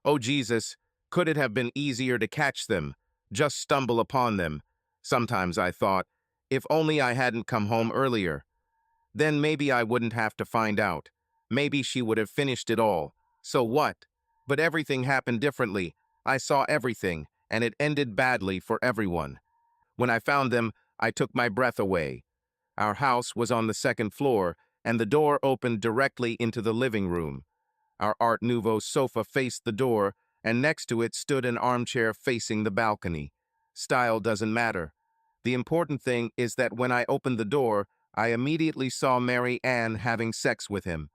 Oh Jesus, could it have been easier to catch them, just stumble upon them? Sometimes I thought, if only I hadn't come home earlier. Then maybe I wouldn't have to find out. Maybe she would have finished it all. So what? But everything happened differently. I saw everything, and it ended badly for everyone. When I found them, I took my breath away. Our house was on the second floor, and the door opened directly into the living room. Our Art Nouveau sofa faced the door, and next to it stood an armchair facing the balcony. Style doesn't matter. The important thing is that when I opened the door, I immediately saw Mary Ann having sex with him.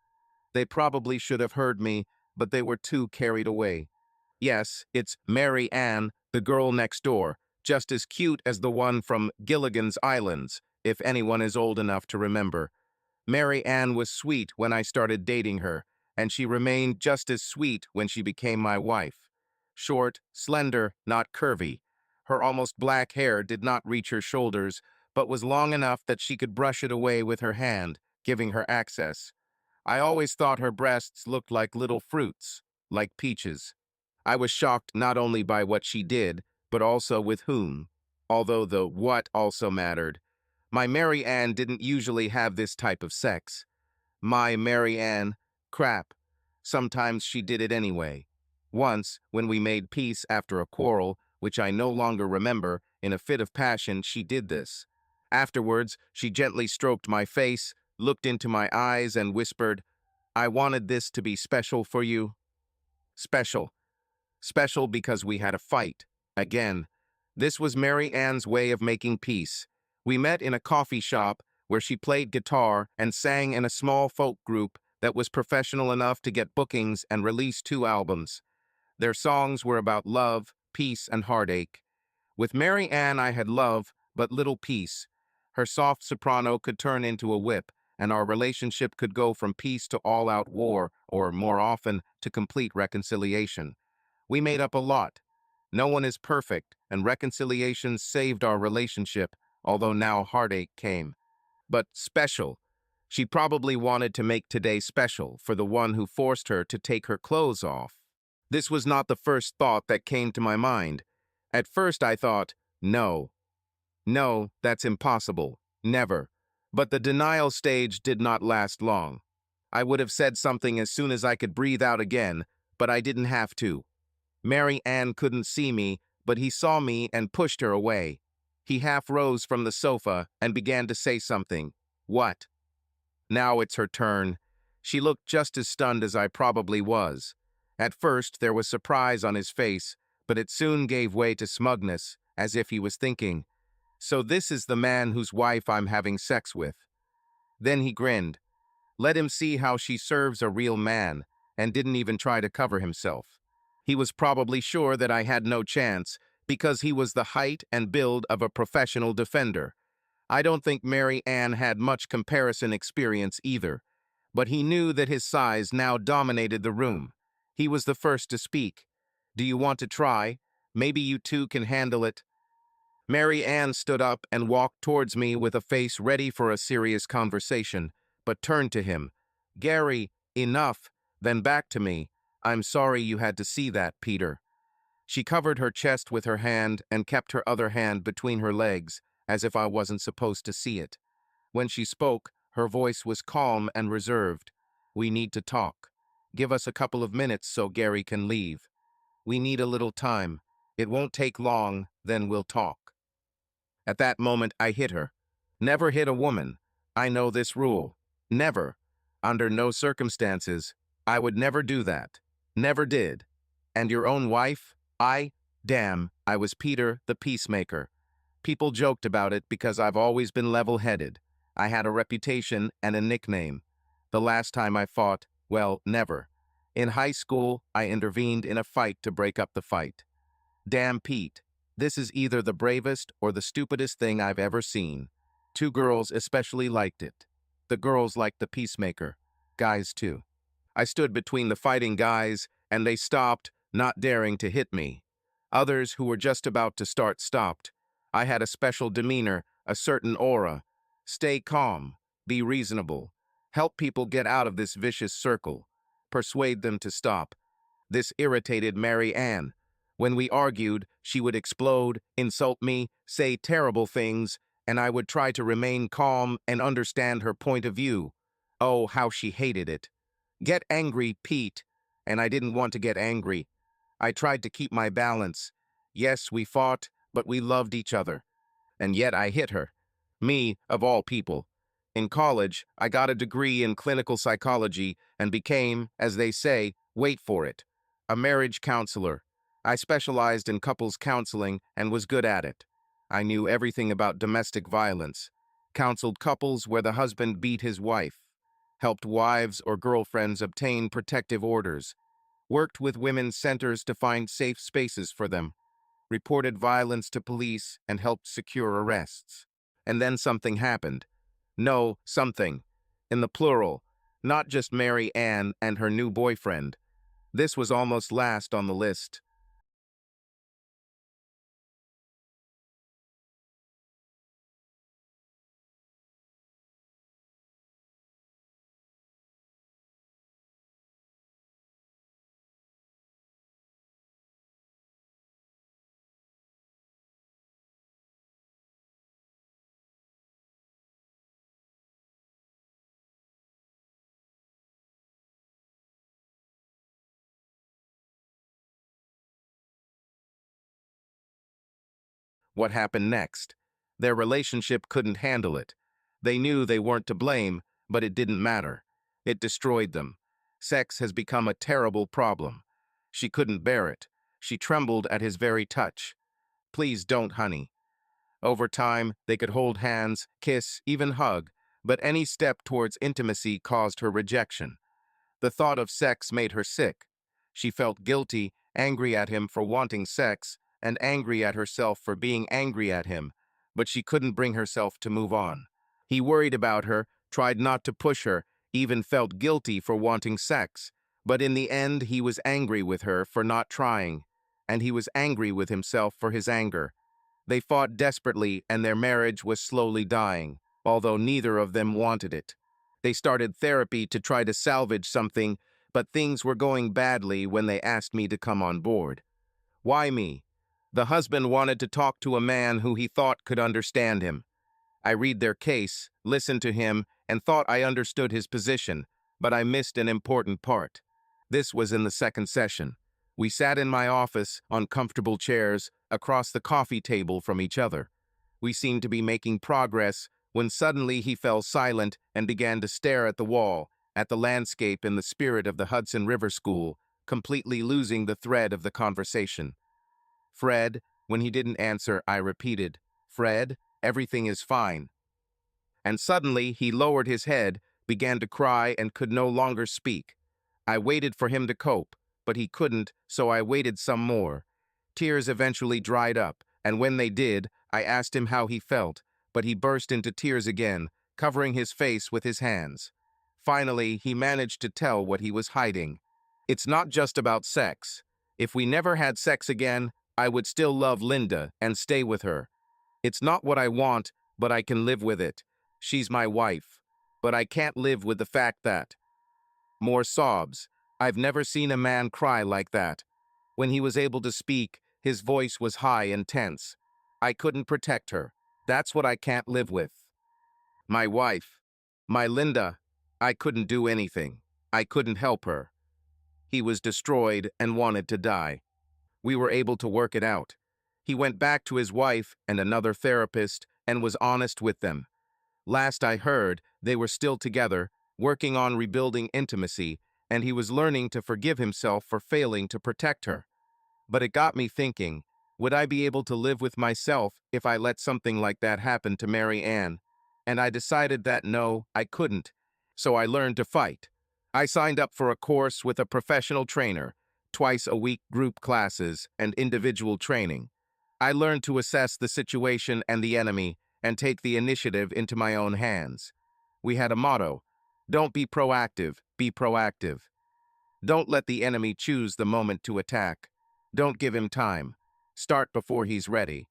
They probably should have heard me, but they were too carried away. Yes, it's Mary Ann, the girl next door, just as cute as the one from Gilligan's Islands, if anyone is old enough to remember. Mary Ann was sweet when I started dating her, and she remained just as sweet when she became my wife. Short, slender, not curvy. Her almost black hair did not reach her shoulders, but was long enough that she could brush it away with her hand, giving her access. I always thought her breasts looked like little fruits, like peaches. I was shocked not only by what she did, but also with whom, although the what also mattered. My Mary Ann didn't usually have this type of sex. My Mary Ann, crap. Sometimes she did it anyway. Once, when we made peace after a quarrel, which I no longer remember, in a fit of passion, she did this. Afterwards, she gently stroked my face, looked into my eyes, and whispered, "I wanted this to be special for you." Special. Special because we had a fight. Again. This was Mary Ann's way of making peace. We met in a coffee shop where she played guitar and sang in a small folk group that was professional enough to get bookings and release 2 albums. Their songs were about love, peace, and heartache. With Mary Ann, I had love, but little peace. Her soft soprano could turn into a whip, and our relationship could go from peace to all-out war, or more often, to complete reconciliation. We made up a lot. No one is perfect, and reconciliation saved our relationship, although now heartache came. But special. She probably wanted to make today special for the one who forced her to take her clothes off. This was not the first thought that came to my mind. At first I thought, no. No, that's impossible. Never. But the denial stage did not last long. I would have said something as soon as I could breathe out again, but I didn't have to. Mary Ann couldn't see me, but he saw me and pushed her away. He half rose from the sofa and began to say something. What? Now it's her turn. She looked just as stunned as I probably was. At first, there was surprise on his face, but it soon gave way to smugness, as if he was thinking, "So this is the man whose wife I'm having sex with." Then he grinned. Let him see how she serves a real man, and didn't even try to cover himself. He was probably sure that I had no chance, because he was the height and build of a professional defender. I don't think Mary Ann had much comparison experience either, but he knew that his size now dominated the room. He was the first to speak. "Do you want to try? Maybe you two can handle it." Mary Ann stood up and walked towards me with a face ready for a serious conversation, but turned to him. "Gary, enough." Then back to me. "I'm sorry you had to see that, Peter." She covered her chest with her hand and kept her other hand between her legs, as if I wasn't supposed to see it. When she spoke, her voice was calm and reserved. "We need to talk. Give us a couple of minutes so Gary can leave. We need a little time. It won't take long, then we'll talk." At that moment, I hit her. Never hit a woman. I know this rule. Never. Under no circumstances. I would never do that. Never did. And your own wife? Damn, I was Peter, the peacemaker. People joked about it because I've always been level-headed. I had a reputation and a nickname. The last time I fought, well, never. In high school, I intervened in a fight to break up the fight. Damn Pete. This is either the bravest or the stupidest thing I've ever seen. 2 girls especially liked it. The girls liked the peacemaker. Guys too. I stood between the fighting guys, and they stopped, not daring to hit me. Others who were just about to start stopped. I had a special demeanor, a certain aura. Stay calm. Be reasonable. Help people get out of this vicious circle. Persuade them to stop. This irritated Mary Ann. When we argued, she would explode, insult me, say terrible things, and I would try to remain calm and understand her point of view. Oh, how she hated it. Get angry, Pete. And I didn't want to get angry. I tried to keep my balance. Yes, we fought, but we loved each other. And yet I hit her. Me, of all people. In college, I got a degree in clinical psychology and became, as they say, wait for it, a marriage counselor. I specialized in couples counseling and was good at it. I knew everything about domestic violence, counseled couples where the husband beat his wife, helped wives or girlfriends obtain protective orders, worked with women's centers to find safe spaces for them, reported violence to police, and helped secure arrests. And then something happened. No, something. In the plural, not just Mary Ann and her new boyfriend. This was almost last on the list. What happened next? Their relationship couldn't handle it. They knew they weren't to blame, but it didn't matter. It destroyed them. Sex has become a terrible problem. She couldn't bear it. She trembled at his very touch. Please don't, honey. Over time, they could hold hands, kiss, even hug, but any step towards intimacy caused her rejection. The thought of sex made her sick. She felt guilty, angry at him for wanting sex, and angry at herself for being angry at him, but she couldn't bring herself to move on. He worried about her, tried not to push her, even felt guilty for wanting sex, but in the end he was angry with her for not trying, and he was angry with himself for his anger. They fought desperately and their marriage was slowly dying, although neither of them wanted it. They started therapy to try to salvage something, but things were going badly when they asked me to come on board. Why me? The husband wanted to talk to a man who he thought could understand him. I read their case, listened to him, and thought I understood his position, but I missed an important part. This was in the second session. We sat in my office on comfortable chairs across the coffee table from each other. We seemed to be making progress when suddenly he fell silent and began to stare at the wall, at the landscape in the spirit of the Hudson River School, completely losing the thread of the conversation. Fred, when he didn't answer, I repeated, Fred, everything is fine. And suddenly he lowered his head, began to cry, and could no longer speak. I waited for him to cope, but he couldn't, so I waited some more. Tears eventually dried up, and when they did, I asked him how he felt, but he burst into tears again, covering his face with his hands. Finally, he managed to tell what he was hiding. It's not just about sex. If we never had sex again, I would still love Linda and stay with her. It's not what I want, but I can live with it. She's my wife. But I can't live with the fact that. More sobs. I've never seen a man cry like that. When he was able to speak, his voice was high and tense. I couldn't protect her. That's what I can't live with. My wife. My Linda. I couldn't do anything. I couldn't help her. He was destroyed and wanted to die. We were able to work it out. He went back to his wife and another therapist and was honest with them. Last I heard, they were still together, working on rebuilding intimacy, and he was learning to forgive himself for failing to protect her. But it got me thinking, would I be able to live with myself if I let something like that happen to Mary Ann? And I decided that no, I couldn't. So I learned to fight. I signed up for a course with a professional trainer, twice a week group classes and individual training. I learned to assess the situation and the enemy and take the initiative into my own hands. We had a motto: don't be proactive, be proactive. Don't let the enemy choose the moment to attack. Don't give him time. Start before he's ready.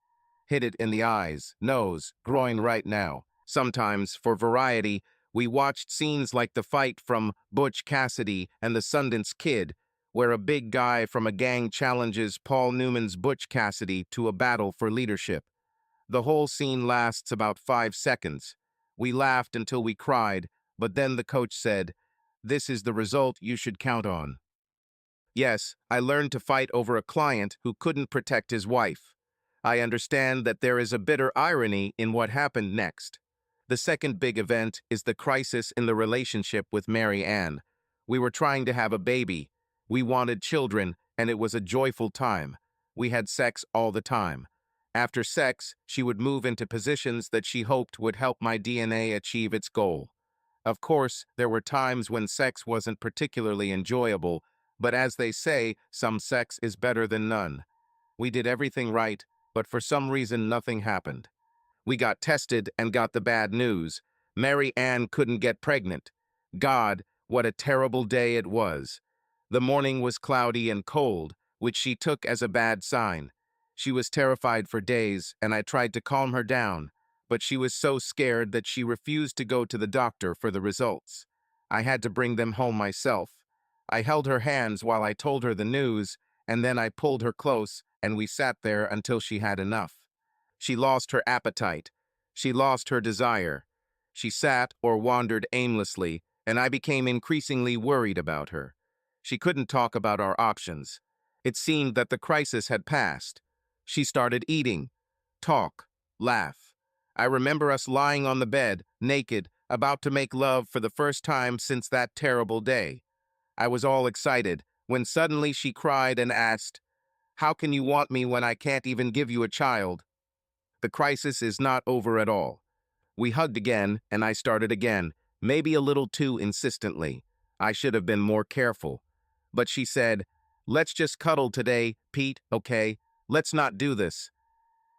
Hit it in the eyes, nose, groin right now. Sometimes, for variety, we watched scenes like the fight from Butch Cassidy and the Sundance Kid, where a big guy from a gang challenges Paul Newman's Butch Cassidy to a battle for leadership. The whole scene lasts about 5 seconds. We laughed until we cried, but then the coach said, "This is the result you should count on." Yes, I learned to fight over a client who couldn't protect his wife. I understand that there is a bitter irony in what happened next. The second big event is the crisis in the relationship with Mary Ann. We were trying to have a baby. We wanted children, and it was a joyful time. We had sex all the time. After sex, she would move into positions that she hoped would help my DNA achieve its goal. Of course, there were times when sex wasn't particularly enjoyable, but as they say, some sex is better than none. We did everything right, but for some reason nothing happened. We got tested and got the bad news. Mary Ann couldn't get pregnant. God, what a terrible day it was. The morning was cloudy and cold, which she took as a bad sign. She was terrified for days, and I tried to calm her down, but she was so scared that she refused to go to the doctor for the results. I had to bring them home myself. I held her hands while I told her the news, and then I pulled her close, and we sat there until she had enough. She lost her appetite. She lost her desire. She sat or wandered aimlessly, and I became increasingly worried about her. She couldn't talk about our options. It seemed that the crisis had passed. She started eating, talk, laugh. I remember us lying on the bed, naked, about to make love for the first time since that terrible day. I was all excited, when suddenly she cried and asked, "How can you want me when I can't even give you a child?" The crisis is not over at all. We hugged again, and I started again, maybe a little too insistently. I should have been more careful. But she said, "Let's just cuddle today, Pete, okay? Let's not do this."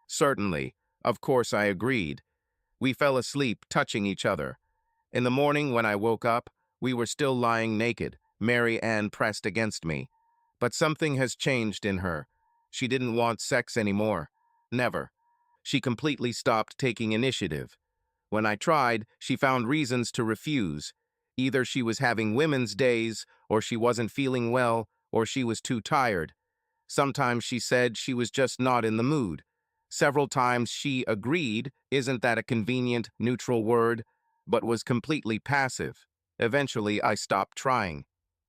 Certainly. Of course I agreed. We fell asleep, touching each other. In the morning, when I woke up, we were still lying naked, Mary Ann pressed against me. But something has changed in her. She didn't want sex anymore. Never. She completely stopped taking initiative. When I tried, she found reasons to refuse. Either she was having women's days, or she wasn't feeling well, or she was too tired. Sometimes she said she was just not in the mood. Several times she agreed, isn't that a convenient, neutral word, but was completely passive. Eventually, I stopped trying.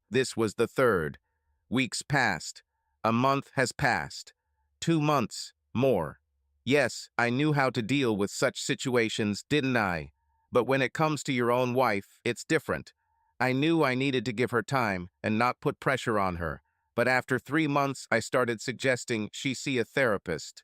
This was the third. Weeks passed. A month has passed. 2 months. More. Yes, I knew how to deal with such situations, didn't I? But when it comes to your own wife, it's different. I knew I needed to give her time and not put pressure on her. But after 3 months, I started suggesting she see a therapist.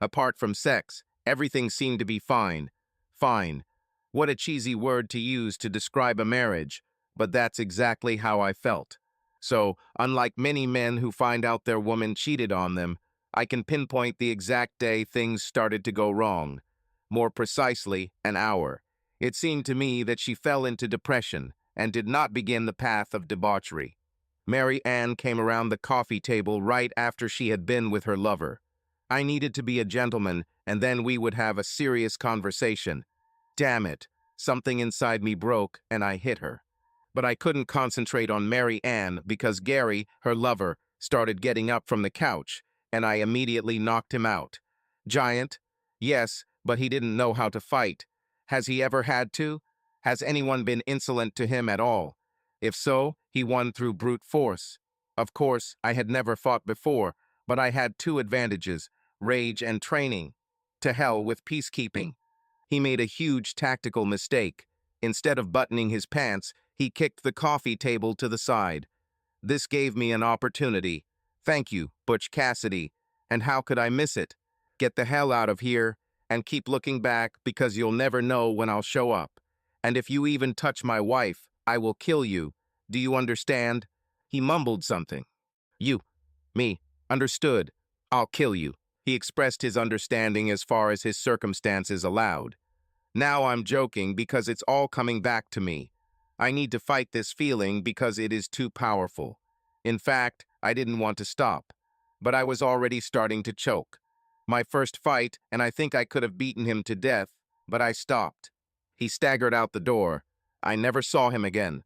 Apart from sex, everything seemed to be fine. Fine. What a cheesy word to use to describe a marriage, but that's exactly how I felt. So, unlike many men who find out their woman cheated on them, I can pinpoint the exact day things started to go wrong. More precisely, an hour. It seemed to me that she fell into depression and did not begin the path of debauchery. Mary Ann came around the coffee table right after she had been with her lover. I needed to be a gentleman, and then we would have a serious conversation. Damn it, something inside me broke, and I hit her. But I couldn't concentrate on Mary Ann because Gary, her lover, started getting up from the couch, and I immediately knocked him out. Giant? Yes, but he didn't know how to fight. Has he ever had to? Has anyone been insolent to him at all? If so, he won through brute force. Of course, I had never fought before, but I had two advantages: rage and training. To hell with peacekeeping. He made a huge tactical mistake. Instead of buttoning his pants, he kicked the coffee table to the side. This gave me an opportunity. Thank you, Butch Cassidy. And how could I miss it? Get the hell out of here, and keep looking back because you'll never know when I'll show up. And if you even touch my wife, I will kill you. Do you understand? He mumbled something. You, me, understood. I'll kill you. He expressed his understanding as far as his circumstances allowed. Now I'm joking because it's all coming back to me. I need to fight this feeling because it is too powerful. In fact, I didn't want to stop, but I was already starting to choke. My first fight, and I think I could have beaten him to death, but I stopped. He staggered out the door. I never saw him again.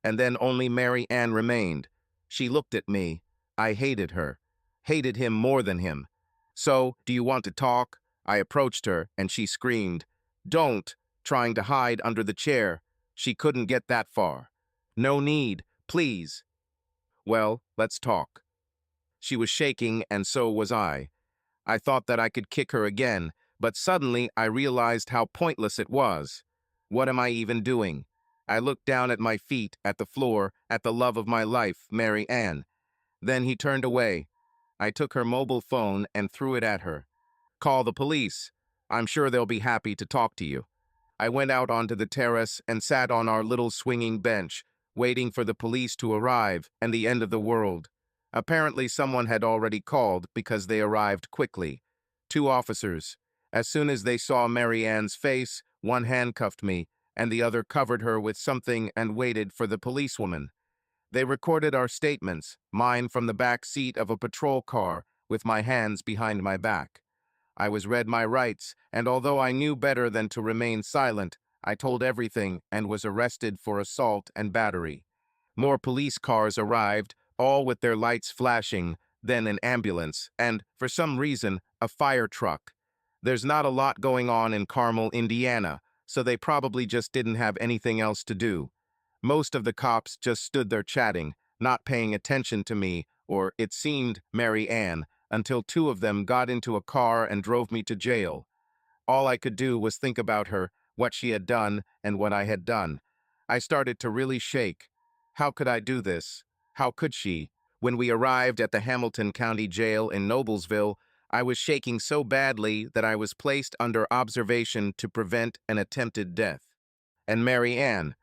And then only Mary Ann remained. She looked at me. I hated her. Hated him more than him. "So, do you want to talk?" I approached her, and she screamed, "Don't," trying to hide under the chair. She couldn't get that far. "No need, please." "Well, let's talk." She was shaking, and so was I. I thought that I could kick her again, but suddenly I realized how pointless it was. What am I even doing? I looked down at my feet, at the floor, at the love of my life, Mary Ann. Then he turned away. I took her mobile phone and threw it at her. "Call the police. I'm sure they'll be happy to talk to you." I went out onto the terrace and sat on our little swinging bench, waiting for the police to arrive and the end of the world. Apparently someone had already called because they arrived quickly. 2 officers. As soon as they saw Mary Ann's face, one handcuffed me, and the other covered her with something and waited for the policewoman. They recorded our statements, mine from the back seat of a patrol car, with my hands behind my back. I was read my rights, and although I knew better than to remain silent, I told everything and was arrested for assault and battery. More police cars arrived, all with their lights flashing, then an ambulance, and, for some reason, a fire truck. There's not a lot going on in Carmel, Indiana, so they probably just didn't have anything else to do. Most of the cops just stood there chatting, not paying attention to me, or, it seemed, Mary Ann, until 2 of them got into a car and drove me to jail. All I could do was think about her, what she had done, and what I had done. I started to really shake. How could I do this? How could she? When we arrived at the Hamilton County Jail in Noblesville, I was shaking so badly that I was placed under observation to prevent an attempted death. And Mary Ann.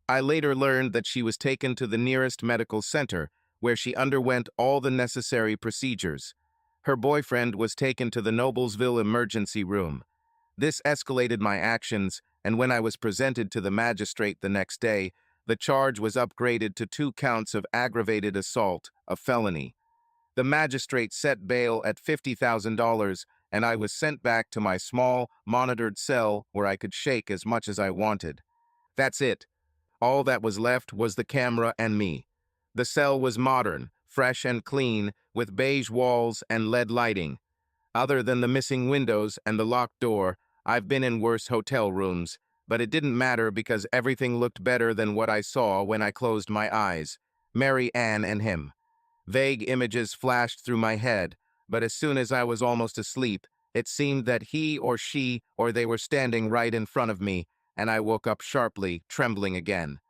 I later learned that she was taken to the nearest medical center, where she underwent all the necessary procedures. Her boyfriend was taken to the Noblesville emergency room. This escalated my actions, and when I was presented to the magistrate the next day, the charge was upgraded to 2 counts of aggravated assault, a felony. The magistrate set bail at $50,000, and I was sent back to my small, monitored cell where I could shake as much as I wanted. That's it. All that was left was the camera and me. The cell was modern, fresh and clean, with beige walls and LED lighting. Other than the missing windows and the locked door, I've been in worse hotel rooms, but it didn't matter because everything looked better than what I saw when I closed my eyes. Mary Ann and him. Vague images flashed through my head, but as soon as I was almost asleep, it seemed that he or she or they were standing right in front of me, and I woke up sharply, trembling again.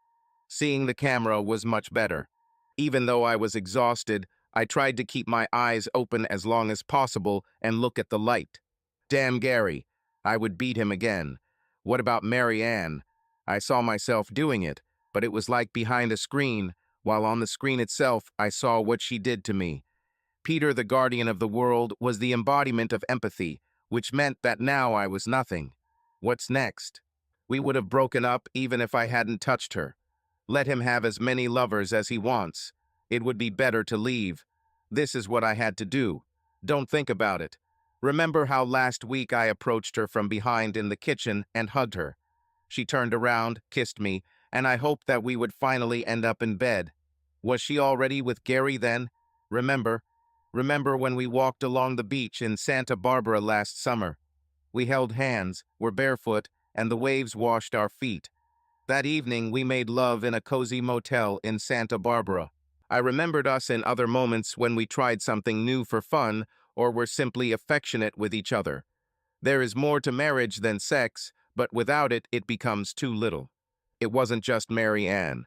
Seeing the camera was much better. Even though I was exhausted, I tried to keep my eyes open as long as possible and look at the light. Damn Gary. I would beat him again. What about Mary Ann? I saw myself doing it, but it was like behind a screen, while on the screen itself I saw what she did to me. Peter, the guardian of the world, was the embodiment of empathy, which meant that now I was nothing. What's next? We would have broken up even if I hadn't touched her. Let him have as many lovers as he wants. It would be better to leave. This is what I had to do. Don't think about it. Remember how last week I approached her from behind in the kitchen and hugged her. She turned around, kissed me, and I hoped that we would finally end up in bed. Was she already with Gary then? Remember when we walked along the beach in Santa Barbara last summer? We held hands, were barefoot, and the waves washed our feet. That evening, we made love in a cozy motel in Santa Barbara. I remembered us in other moments when we tried something new for fun or were simply affectionate with each other. There is more to marriage than sex, but without it, it becomes too little. It wasn't just Mary Ann.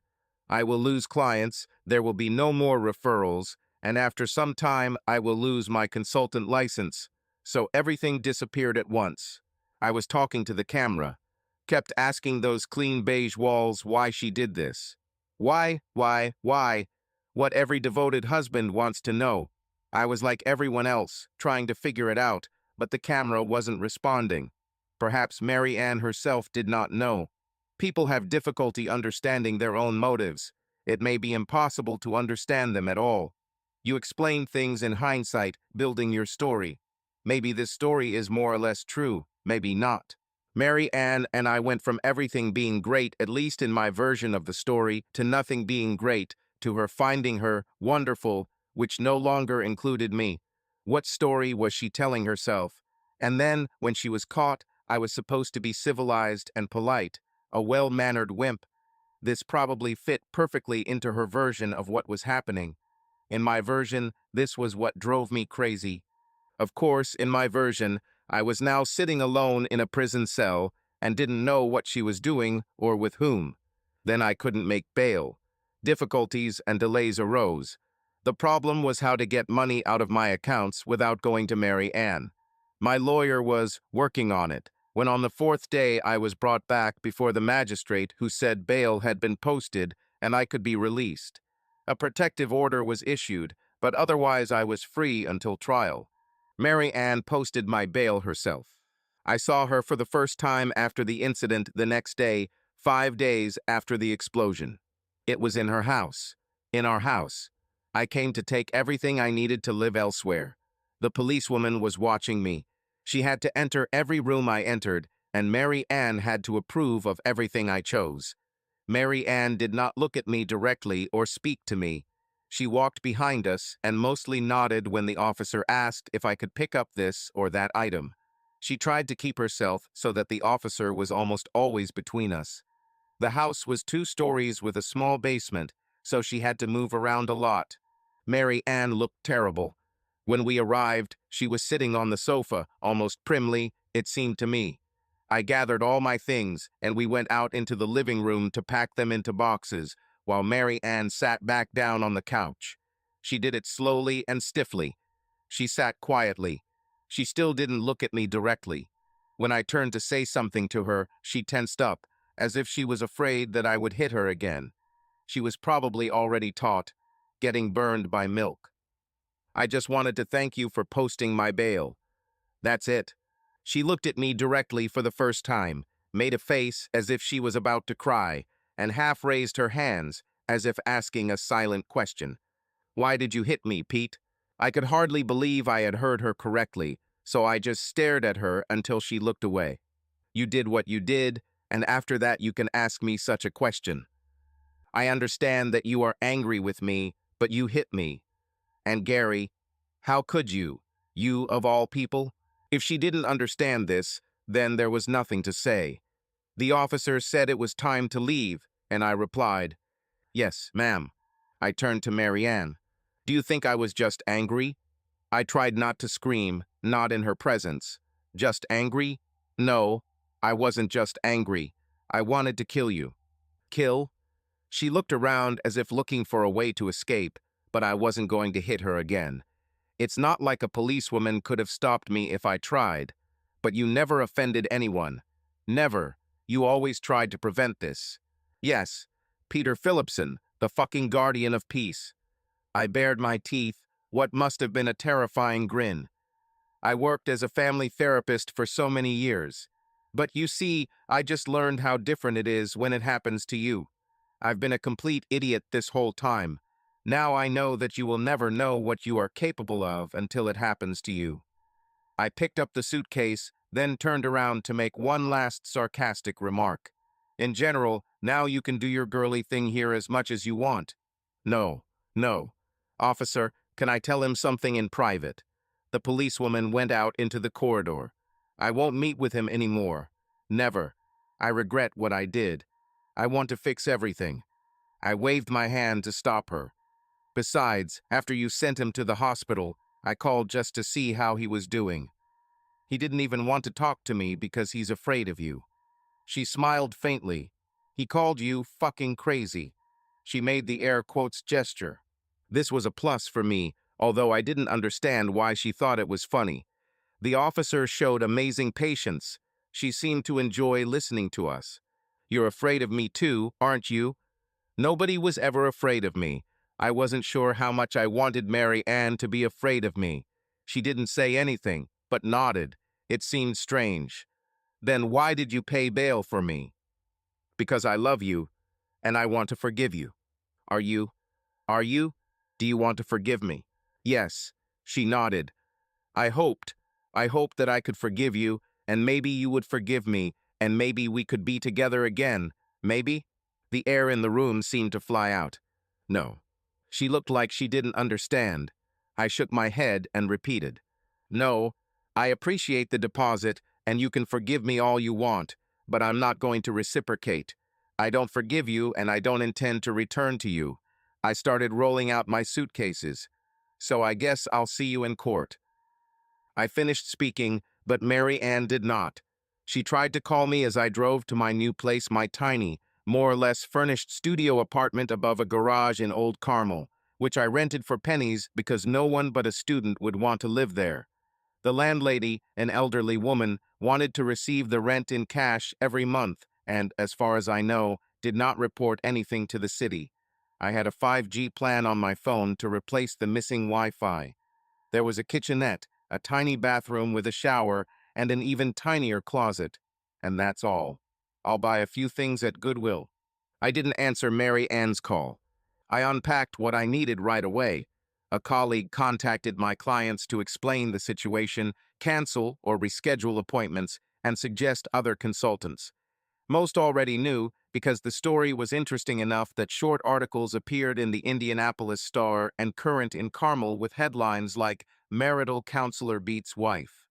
I will lose clients, there will be no more referrals, and after some time, I will lose my consultant license. So everything disappeared at once. I was talking to the camera. Kept asking those clean beige walls why she did this. Why? What every devoted husband wants to know. I was like everyone else, trying to figure it out, but the camera wasn't responding. Perhaps Mary Ann herself did not know. People have difficulty understanding their own motives. It may be impossible to understand them at all. You explain things in hindsight, building your story. Maybe this story is more or less true, maybe not. Mary Ann and I went from everything being great, at least in my version of the story, to nothing being great, to her finding her wonderful, which no longer included me. What story was she telling herself? And then, when she was caught, I was supposed to be civilized and polite, a well-mannered wimp. This probably fit perfectly into her version of what was happening. In my version, this was what drove me crazy. Of course, in my version, I was now sitting alone in a prison cell and didn't know what she was doing or with whom. Then I couldn't make bail. Difficulties and delays arose. The problem was how to get money out of my accounts without going to Mary Ann. My lawyer was working on it, when on the fourth day I was brought back before the magistrate who said bail had been posted and I could be released. A protective order was issued, but otherwise I was free until trial. Mary Ann posted my bail herself. I saw her for the first time after the incident the next day, 5 days after the explosion. It was in her house. In our house. I came to take everything I needed to live elsewhere. The policewoman was watching me. She had to enter every room I entered, and Mary Ann had to approve of everything I chose. Mary Ann did not look at me directly or speak to me. She walked behind us and mostly nodded when the officer asked if I could pick up this or that item. She tried to keep herself so that the officer was almost always between us. The house was 2 stories with a small basement, so she had to move around a lot. Mary Ann looked terrible. When we arrived, she was sitting on the sofa, almost primly, it seemed to me. I gathered all my things, and we went out into the living room to pack them into boxes, while Mary Ann sat back down on the couch. She did it slowly and stiffly. She sat quietly. She still didn't look at me directly. When I turned to say something to her, she tensed up, as if she was afraid that I would hit her again. She was probably already taught, getting burned by milk. I just wanted to thank you for posting my bail. That's it. She looked at me directly for the first time, made a face as if she was about to cry, and half raised her hands, as if asking a silent question. Why did you hit me, Pete? I could hardly believe I had heard her correctly, so I just stared at her until she looked away. You did what you did, and after that you can ask me such a question. I understand that you are angry with me, but you hit me. And Gary, how could you? You of all people? If she didn't understand this, then there was nothing to say. The officer said it was time to leave, and I replied, "Yes, ma'am." I turned to Mary Ann. Do you think I was just angry? I tried not to scream, not in her presence. Just angry? No, I wasn't just angry. I wanted to kill you. Kill? She looked around as if looking for a way to escape, but I wasn't going to hit her again. It's not like a policewoman could have stopped me if I tried. But you never offended anyone. Never. You always tried to prevent this. Yes, Peter Phillipson, the fucking guardian of peace. I bared my teeth, what must have been a terrifying grin. I worked as a family therapist for so many years. But you see, I just learned how different it is when it happens to you. I've been a complete idiot this whole time. Now I know that you will never know what you are capable of until it happens to you. I picked up the suitcase, then turned around to make one last sarcastic remark. In general, now you can do your girly thing here as much as you want. No, no. Officer, can I tell him something in private? The policewoman went out into the corridor. I won't meet with him anymore. Never. I regret what I did. I want to fix everything. I waved my hand to stop her. Besides, after you sent him to the hospital, I called just to see how he was doing. He didn't even want to talk to me because he's afraid of you. She smiled faintly. He called you fucking crazy. She made the air quotes gesture. This was a plus for me, although I didn't understand why she thought it was funny. The officer showed amazing patience. She seemed to enjoy listening to us. You're afraid of me too, aren't you? Nobody was ever afraid of me. I wasn't sure how much I wanted Mary Ann to be afraid of me. She didn't say anything, but nodded. It seemed strange. Then why did you pay bail for me? Because I love you, and I want to forgive you. Are you? Are you? Do you want to forgive me? Yes, she nodded. I hoped that I could forgive you, and maybe you would forgive me, and maybe we could be together again. Maybe? The air in the room seemed to fly out. No, She looked like she didn't understand. I shook my head and repeated, "No, I appreciate the deposit, and you can forgive me all you want, but I'm not going to reciprocate. I don't forgive you, and I don't intend to return to you." I started rolling out my suitcases. "So I guess I'll see you in court." I finished speaking, but Mary Ann did not. She tried to call me as I drove to my new place, my tiny, more or less furnished studio apartment above a garage in Old Carmel, which I rented for pennies because no one but a student would want to live there. The landlady, an elderly woman, wanted to receive the rent in cash every month and, as far as I know, did not report anything to the city. I had a 5G plan on my phone to replace the missing Wi-Fi. There was a kitchenette, a tiny bathroom with a shower, and an even tinier closet. And that's all. I'll buy a few things at Goodwill. I didn't answer Mary Ann's call. I unpacked what I needed right away. A colleague contacted my clients to explain the situation, cancel or reschedule appointments, and suggest other consultants. Most already knew because the story was interesting enough that short articles appeared in the Indianapolis Star and Current in Carmel with headlines like "Marital Counselor Beats Wife."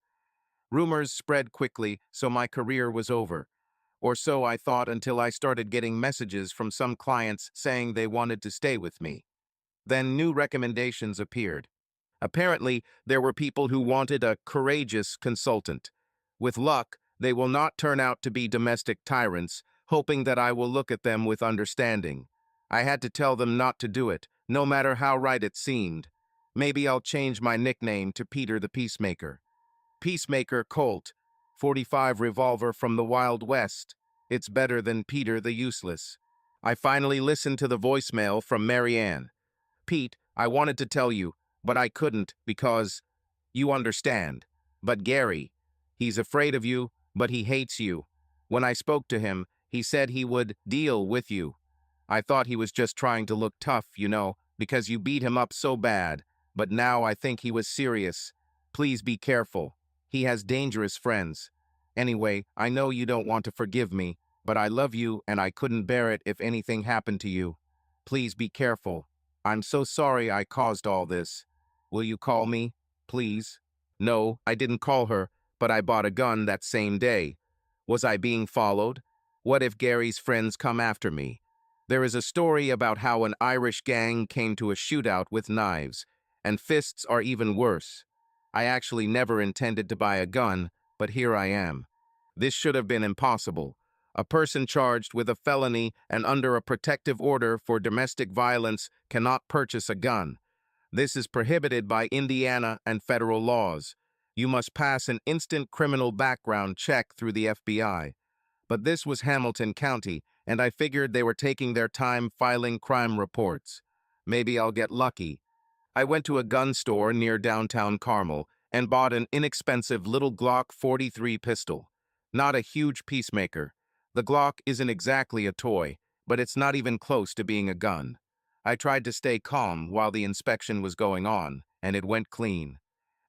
Rumors spread quickly, so my career was over. Or so I thought until I started getting messages from some clients saying they wanted to stay with me. Then new recommendations appeared. Apparently, there were people who wanted a courageous consultant. With luck, they will not turn out to be domestic tyrants, hoping that I will look at them with understanding. I had to tell them not to do it, no matter how right it seemed. Maybe I'll change my nickname to Peter the Peacemaker. Peacemaker Colt, 45 revolver from the Wild West. It's better than Peter the Useless. I finally listened to the voicemail from Mary Ann. "Pete, I wanted to tell you, but I couldn't because you understand. But Gary, he's afraid of you, but he hates you. When I spoke to him, he said he would deal with you. I thought he was just trying to look tough, because you beat him up so bad, but now I think he was serious. Please be careful. He has dangerous friends. Anyway, I know you don't want to forgive me, but I love you and I couldn't bear it if anything happened to you. Please be careful. I'm so sorry I caused all this. Will you call me, please?" No, I didn't call her, but I bought a gun that same day. Was I being followed? What if Gary's friends come after me? There is a story about how an Irish gang came to a shootout with knives, and fists are even worse. I actually never intended to buy a gun, but here I am. This should have been impossible. A person charged with a felony and under a protective order for domestic violence cannot purchase a gun. This is prohibited by Indiana and federal laws. You must pass an instant criminal background check through the FBI. But this was Hamilton County, and I figured they were taking their time filing crime reports. Maybe I'll get lucky. I went to a gun store near downtown Carmel and bought an inexpensive little Glock 43 pistol. Not a huge peacemaker. The Glock isn't exactly a toy, but it's not even close to being a gun. I tried to stay calm while the inspection was going on, and it went clean.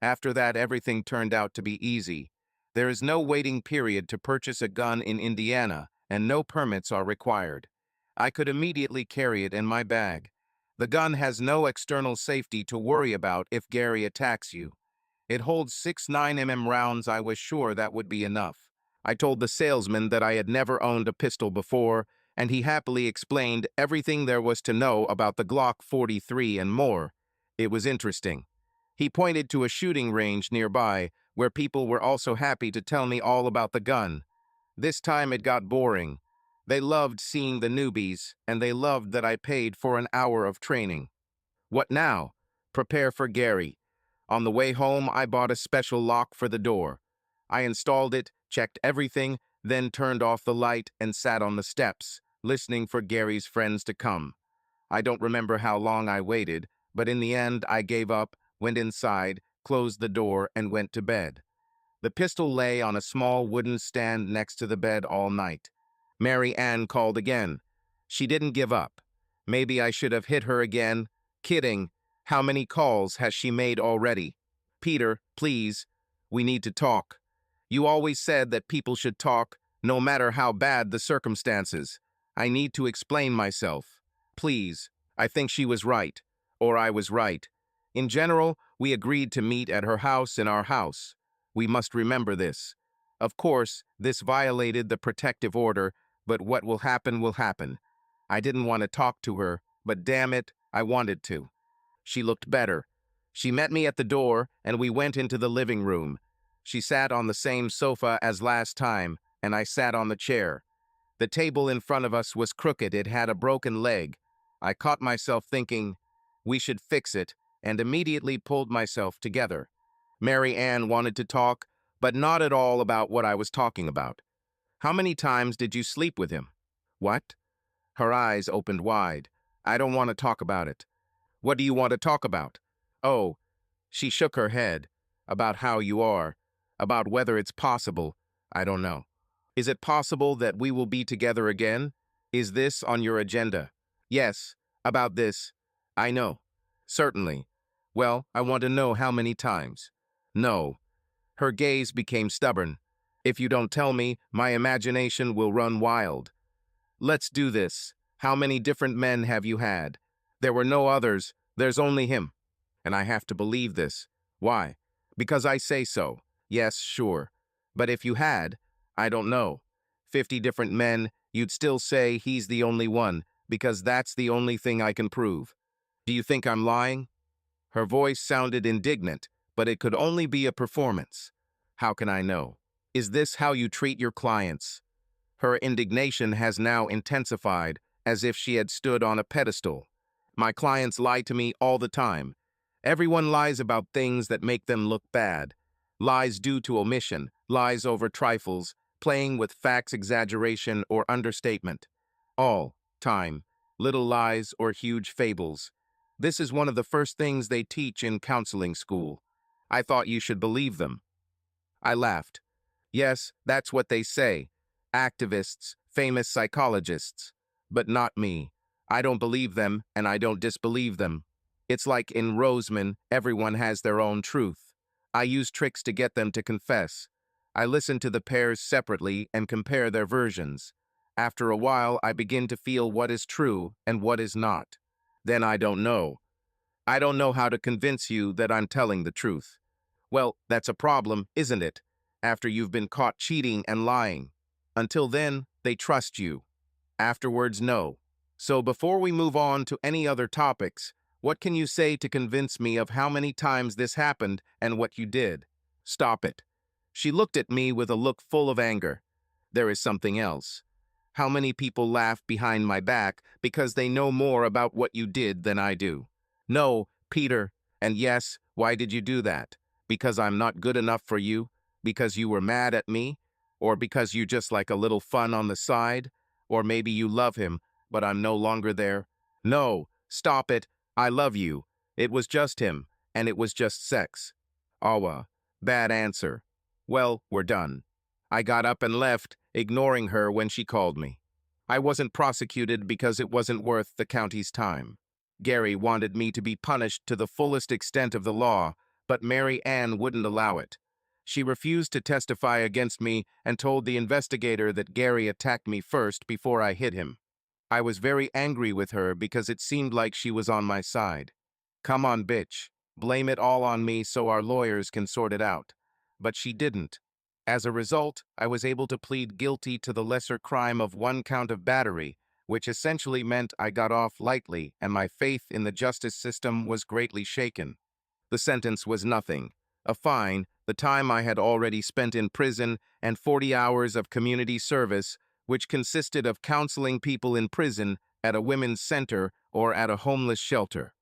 After that, everything turned out to be easy. There is no waiting period to purchase a gun in Indiana, and no permits are required. I could immediately carry it in my bag. The gun has no external safety to worry about if Gary attacks you. It holds 6 9mm rounds. I was sure that would be enough. I told the salesman that I had never owned a pistol before, and he happily explained everything there was to know about the Glock 43 and more. It was interesting. He pointed to a shooting range nearby, where people were also happy to tell me all about the gun. This time it got boring. They loved seeing the newbies, and they loved that I paid for an hour of training. What now? Prepare for Gary. On the way home, I bought a special lock for the door. I installed it, checked everything, then turned off the light and sat on the steps, listening for Gary's friends to come. I don't remember how long I waited, but in the end, I gave up, went inside, closed the door, and went to bed. The pistol lay on a small wooden stand next to the bed all night. Mary Ann called again. She didn't give up. Maybe I should have hit her again. Kidding. How many calls has she made already? "Peter, please. We need to talk. You always said that people should talk, no matter how bad the circumstances. I need to explain myself. Please." I think she was right. or I was right. In general, we agreed to meet at her house in our house. We must remember this. Of course, this violated the protective order, but what will happen will happen. I didn't want to talk to her, but damn it, I wanted to. She looked better. She met me at the door, and we went into the living room. She sat on the same sofa as last time, and I sat on the chair. The table in front of us was crooked. It had a broken leg. I caught myself thinking, we should fix it, and immediately pulled myself together. Mary Ann wanted to talk, but not at all about what I was talking about. How many times did you sleep with him? What? Her eyes opened wide. I don't want to talk about it. What do you want to talk about? Oh, she shook her head. About how you are. About whether it's possible. I don't know. Is it possible that we will be together again? Is this on your agenda? Yes, about this. I know. Certainly. Well, I want to know how many times. No. Her gaze became stubborn. If you don't tell me, my imagination will run wild. Let's do this. How many different men have you had? There were no others. There's only him. And I have to believe this. Why? Because I say so. Yes, sure. But if you had, I don't know, 50 different men, you'd still say he's the only one, because that's the only thing I can prove. Do you think I'm lying? Her voice sounded indignant, but it could only be a performance. How can I know? Is this how you treat your clients? Her indignation has now intensified, as if she had stood on a pedestal. My clients lie to me all the time. Everyone lies about things that make them look bad. Lies due to omission, lies over trifles, playing with facts, exaggeration, or understatement. All time, little lies or huge fables. This is one of the first things they teach in counseling school. I thought you should believe them. I laughed. Yes, that's what they say. Activists, famous psychologists. But not me. I don't believe them, and I don't disbelieve them. It's like in Roseman, everyone has their own truth. I use tricks to get them to confess. I listen to the pairs separately and compare their versions. After a while, I begin to feel what is true and what is not. Then I don't know. I don't know how to convince you that I'm telling the truth. Well, that's a problem, isn't it? After you've been caught cheating and lying. Until then, they trust you. Afterwards, no. So before we move on to any other topics, what can you say to convince me of how many times this happened and what you did? Stop it. She looked at me with a look full of anger. There is something else. How many people laugh behind my back because they know more about what you did than I do? No, Peter, and yes, why did you do that? Because I'm not good enough for you? Because you were mad at me? Or because you just like a little fun on the side? Or maybe you love him, but I'm no longer there? No, stop it. I love you. It was just him, and it was just sex. Awa, bad answer. Well, we're done. I got up and left, ignoring her when she called me. I wasn't prosecuted because it wasn't worth the county's time. Gary wanted me to be punished to the fullest extent of the law, but Mary Ann wouldn't allow it. She refused to testify against me and told the investigator that Gary attacked me first before I hit him. I was very angry with her because it seemed like she was on my side. Come on, bitch. Blame it all on me so our lawyers can sort it out. But she didn't. As a result, I was able to plead guilty to the lesser crime of 1 count of battery, which essentially meant I got off lightly and my faith in the justice system was greatly shaken. The sentence was nothing. A fine, the time I had already spent in prison, and 40 hours of community service, which consisted of counseling people in prison, at a women's center, or at a homeless shelter.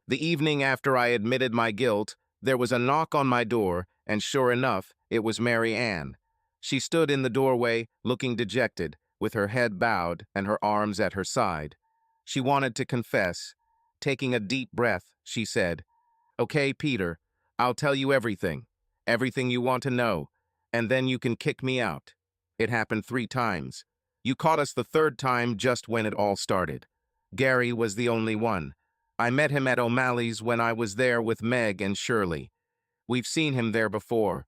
The evening after I admitted my guilt, there was a knock on my door, and sure enough, it was Mary Ann. She stood in the doorway, looking dejected, with her head bowed and her arms at her side. She wanted to confess. Taking a deep breath, she said, "Okay, Peter, I'll tell you everything. Everything you want to know, and then you can kick me out." It happened 3 times. You caught us the 3rd time just when it all started. Gary was the only one. I met him at O'Malley's when I was there with Meg and Shirley. We've seen him there before.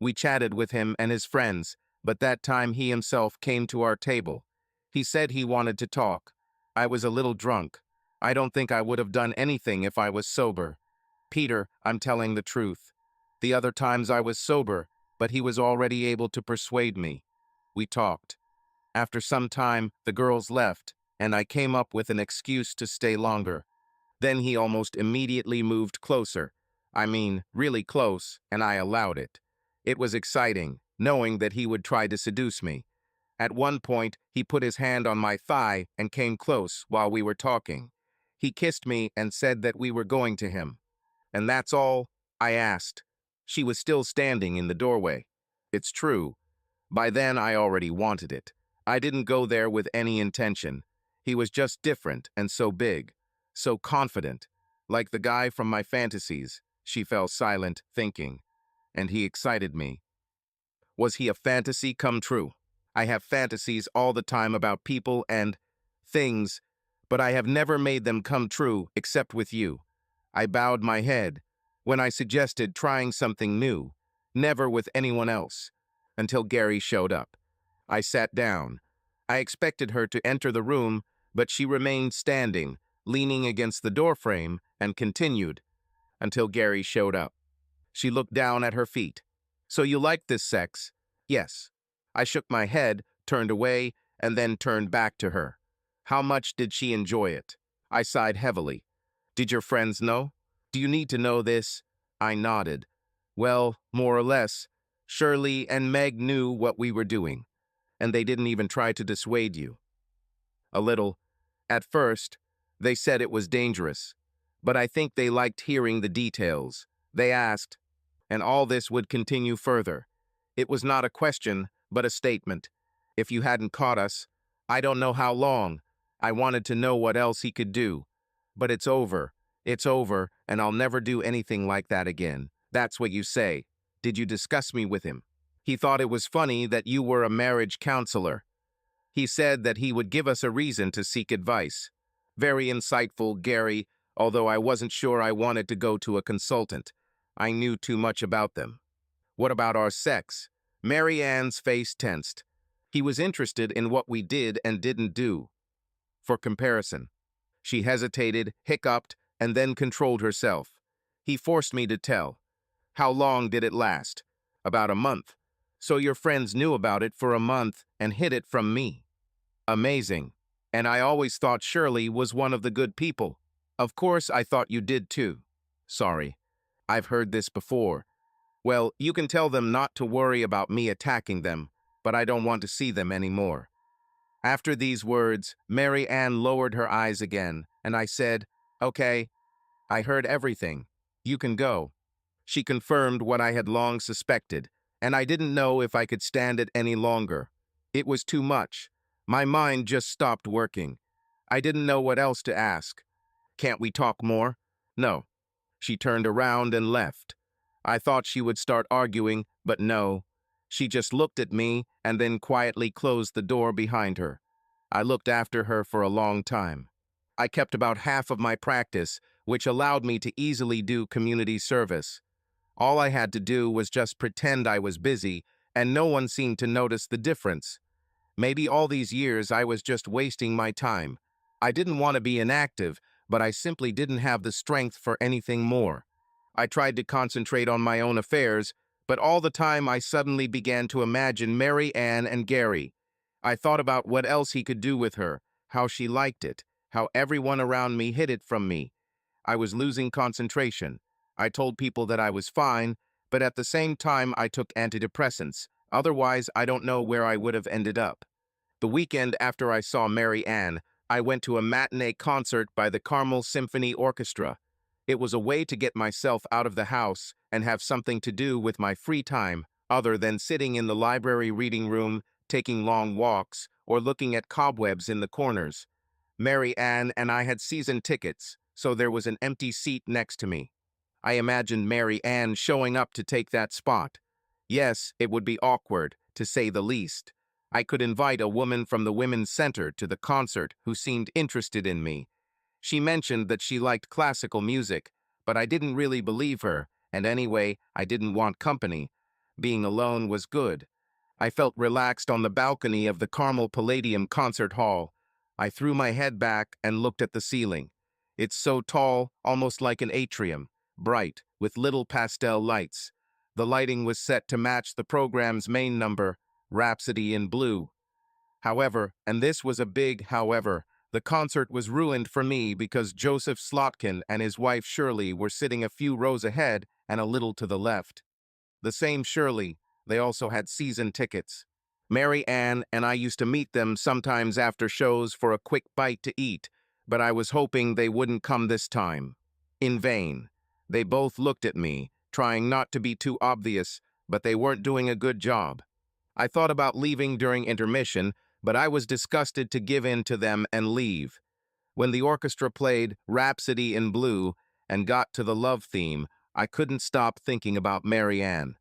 We chatted with him and his friends, but that time he himself came to our table. He said he wanted to talk. I was a little drunk. I don't think I would have done anything if I was sober. Peter, I'm telling the truth. The other times I was sober, but he was already able to persuade me. We talked. After some time, the girls left, and I came up with an excuse to stay longer. Then he almost immediately moved closer. I mean, really close, and I allowed it. It was exciting, knowing that he would try to seduce me. At one point, he put his hand on my thigh and came close while we were talking. He kissed me and said that we were going to him. And that's all? I asked. She was still standing in the doorway. It's true. By then, I already wanted it. I didn't go there with any intention. He was just different and so big, so confident, like the guy from my fantasies. She fell silent, thinking, and he excited me. Was he a fantasy come true? I have fantasies all the time about people and things, but I have never made them come true except with you. I bowed my head when I suggested trying something new, never with anyone else, until Gary showed up. I sat down. I expected her to enter the room, but she remained standing, leaning against the doorframe, and continued until Gary showed up. She looked down at her feet. So you like this sex? Yes. I shook my head, turned away, and then turned back to her. How much did she enjoy it? I sighed heavily. Did your friends know? Do you need to know this? I nodded. Well, more or less. Shirley and Meg knew what we were doing, and they didn't even try to dissuade you. A little. At first, they said it was dangerous, but I think they liked hearing the details. They asked, and all this would continue further. It was not a question, but a statement. If you hadn't caught us, I don't know how long. I wanted to know what else he could do. But it's over. It's over, and I'll never do anything like that again. That's what you say. Did you discuss me with him? He thought it was funny that you were a marriage counselor. He said that he would give us a reason to seek advice. Very insightful, Gary, although I wasn't sure I wanted to go to a consultant. I knew too much about them. What about our sex? Mary Ann's face tensed. He was interested in what we did and didn't do. For comparison. She hesitated, hiccuped, and then controlled herself. He forced me to tell. How long did it last? About a month. So your friends knew about it for a month and hid it from me. Amazing. And I always thought Shirley was one of the good people. Of course I thought you did too. Sorry. I've heard this before. Well, you can tell them not to worry about me attacking them, but I don't want to see them anymore. After these words, Mary Ann lowered her eyes again, and I said, Okay, I heard everything. You can go. She confirmed what I had long suspected, and I didn't know if I could stand it any longer. It was too much. My mind just stopped working. I didn't know what else to ask. Can't we talk more? No. She turned around and left. I thought she would start arguing, but no. She just looked at me and then quietly closed the door behind her. I looked after her for a long time. I kept about half of my practice, which allowed me to easily do community service. All I had to do was just pretend I was busy, and no one seemed to notice the difference. Maybe all these years I was just wasting my time. I didn't want to be inactive, but I simply didn't have the strength for anything more. I tried to concentrate on my own affairs, but all the time I suddenly began to imagine Mary Ann and Gary. I thought about what else he could do with her, how she liked it, how everyone around me hid it from me. I was losing concentration. I told people that I was fine, but at the same time I took antidepressants. Otherwise, I don't know where I would have ended up. The weekend after I saw Mary Ann, I went to a matinee concert by the Carmel Symphony Orchestra. It was a way to get myself out of the house and have something to do with my free time other than sitting in the library reading room, taking long walks, or looking at cobwebs in the corners. Mary Ann and I had season tickets, so there was an empty seat next to me. I imagined Mary Ann showing up to take that spot. Yes, it would be awkward, to say the least. I could invite a woman from the Women's Center to the concert who seemed interested in me. She mentioned that she liked classical music, but I didn't really believe her, and anyway, I didn't want company. Being alone was good. I felt relaxed on the balcony of the Carmel Palladium Concert Hall. I threw my head back and looked at the ceiling. It's so tall, almost like an atrium, bright, with little pastel lights. The lighting was set to match the program's main number, Rhapsody in Blue. However, and this was a big however, the concert was ruined for me because Joseph Slotkin and his wife Shirley were sitting a few rows ahead and a little to the left. The same Shirley, they also had season tickets. Mary Ann and I used to meet them sometimes after shows for a quick bite to eat, but I was hoping they wouldn't come this time. In vain. They both looked at me, trying not to be too obvious, but they weren't doing a good job. I thought about leaving during intermission, but I was disgusted to give in to them and leave. When the orchestra played Rhapsody in Blue and got to the love theme, I couldn't stop thinking about Mary Ann.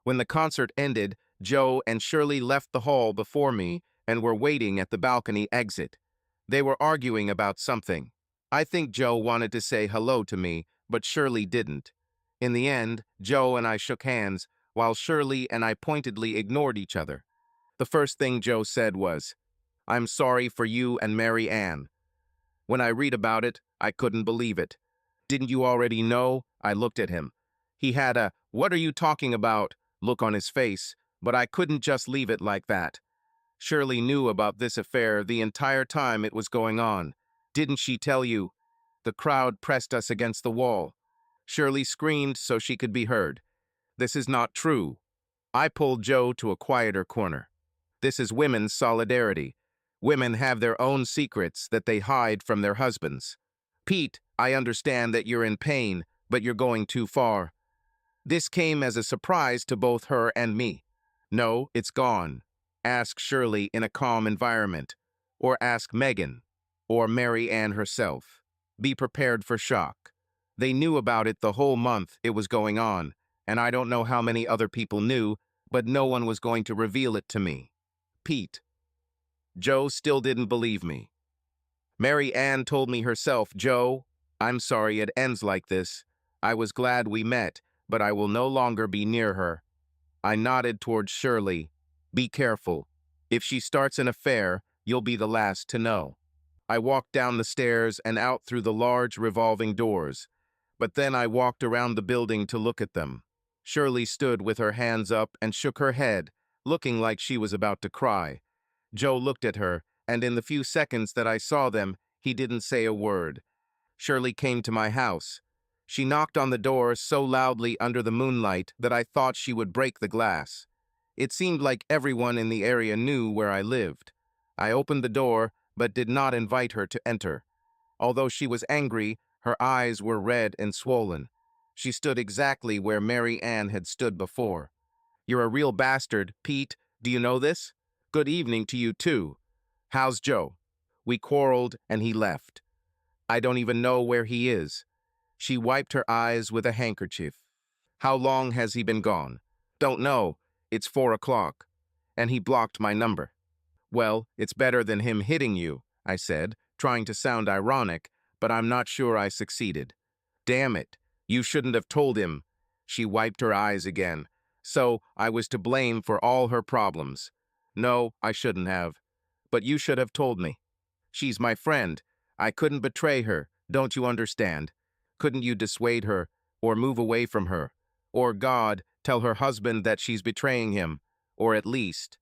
When the concert ended, Joe and Shirley left the hall before me and were waiting at the balcony exit. They were arguing about something. I think Joe wanted to say hello to me, but Shirley didn't. In the end, Joe and I shook hands, while Shirley and I pointedly ignored each other. The first thing Joe said was, "I'm sorry for you and Mary Ann." When I read about it, I couldn't believe it. "Didn't you already know?" I looked at him. He had a "what are you talking about" look on his face, but I couldn't just leave it like that. Shirley knew about this affair the entire time it was going on. "Didn't she tell you?" The crowd pressed us against the wall. Shirley screamed so she could be heard. "This is not true." I pulled Joe to a quieter corner. "This is women's solidarity. Women have their own secrets that they hide from their husbands. Pete, I understand that you're in pain, but you're going too far." This came as a surprise to both her and me. "No, it's gone. Ask Shirley in a calm environment. Or ask Megan. Or Mary Ann herself. Be prepared for shock." They knew about it the whole month it was going on, and I don't know how many other people knew, but no one was going to reveal it to me. Pete. Joe still didn't believe me. "Mary Ann told me herself, Joe. I'm sorry it ends like this. I was glad we met, but I will no longer be near her." I nodded towards Shirley. "Be careful. If she starts an affair, you'll be the last to know." I walked down the stairs and out through the large revolving doors. But then I walked around the building to look at them. Shirley stood with her hands up and shook her head, looking like she was about to cry. Joe looked at her, and in the few seconds that I saw them, he didn't say a word. Shirley came to my house. She knocked on the door so loudly under the moonlight that I thought she would break the glass. It seemed like everyone in the area knew where I lived. I opened the door, but did not invite her to enter. Although she was angry, her eyes were red and swollen. She stood exactly where Mary Ann had stood before. "You're a real bastard, Pete. Do you know this? Good evening to you, too. How's Joe?" "We quarreled and he left. I don't even know where he is." She wiped her eyes with a handkerchief. "How long has he been gone?" "Don't know. It's 4 o'clock. And he blocked my number." "Well, it's better than him hitting you," I said, trying to sound ironic, but I'm not sure I succeeded. "Damn it, you shouldn't have told him." She wiped her eyes again. "So I was to blame for all her problems." "No, I shouldn't have. But you should have told me. She's my friend. I couldn't betray her, don't you understand? Couldn't you dissuade her, or move away from her? Or, God, tell her husband that she's betraying him? Or at least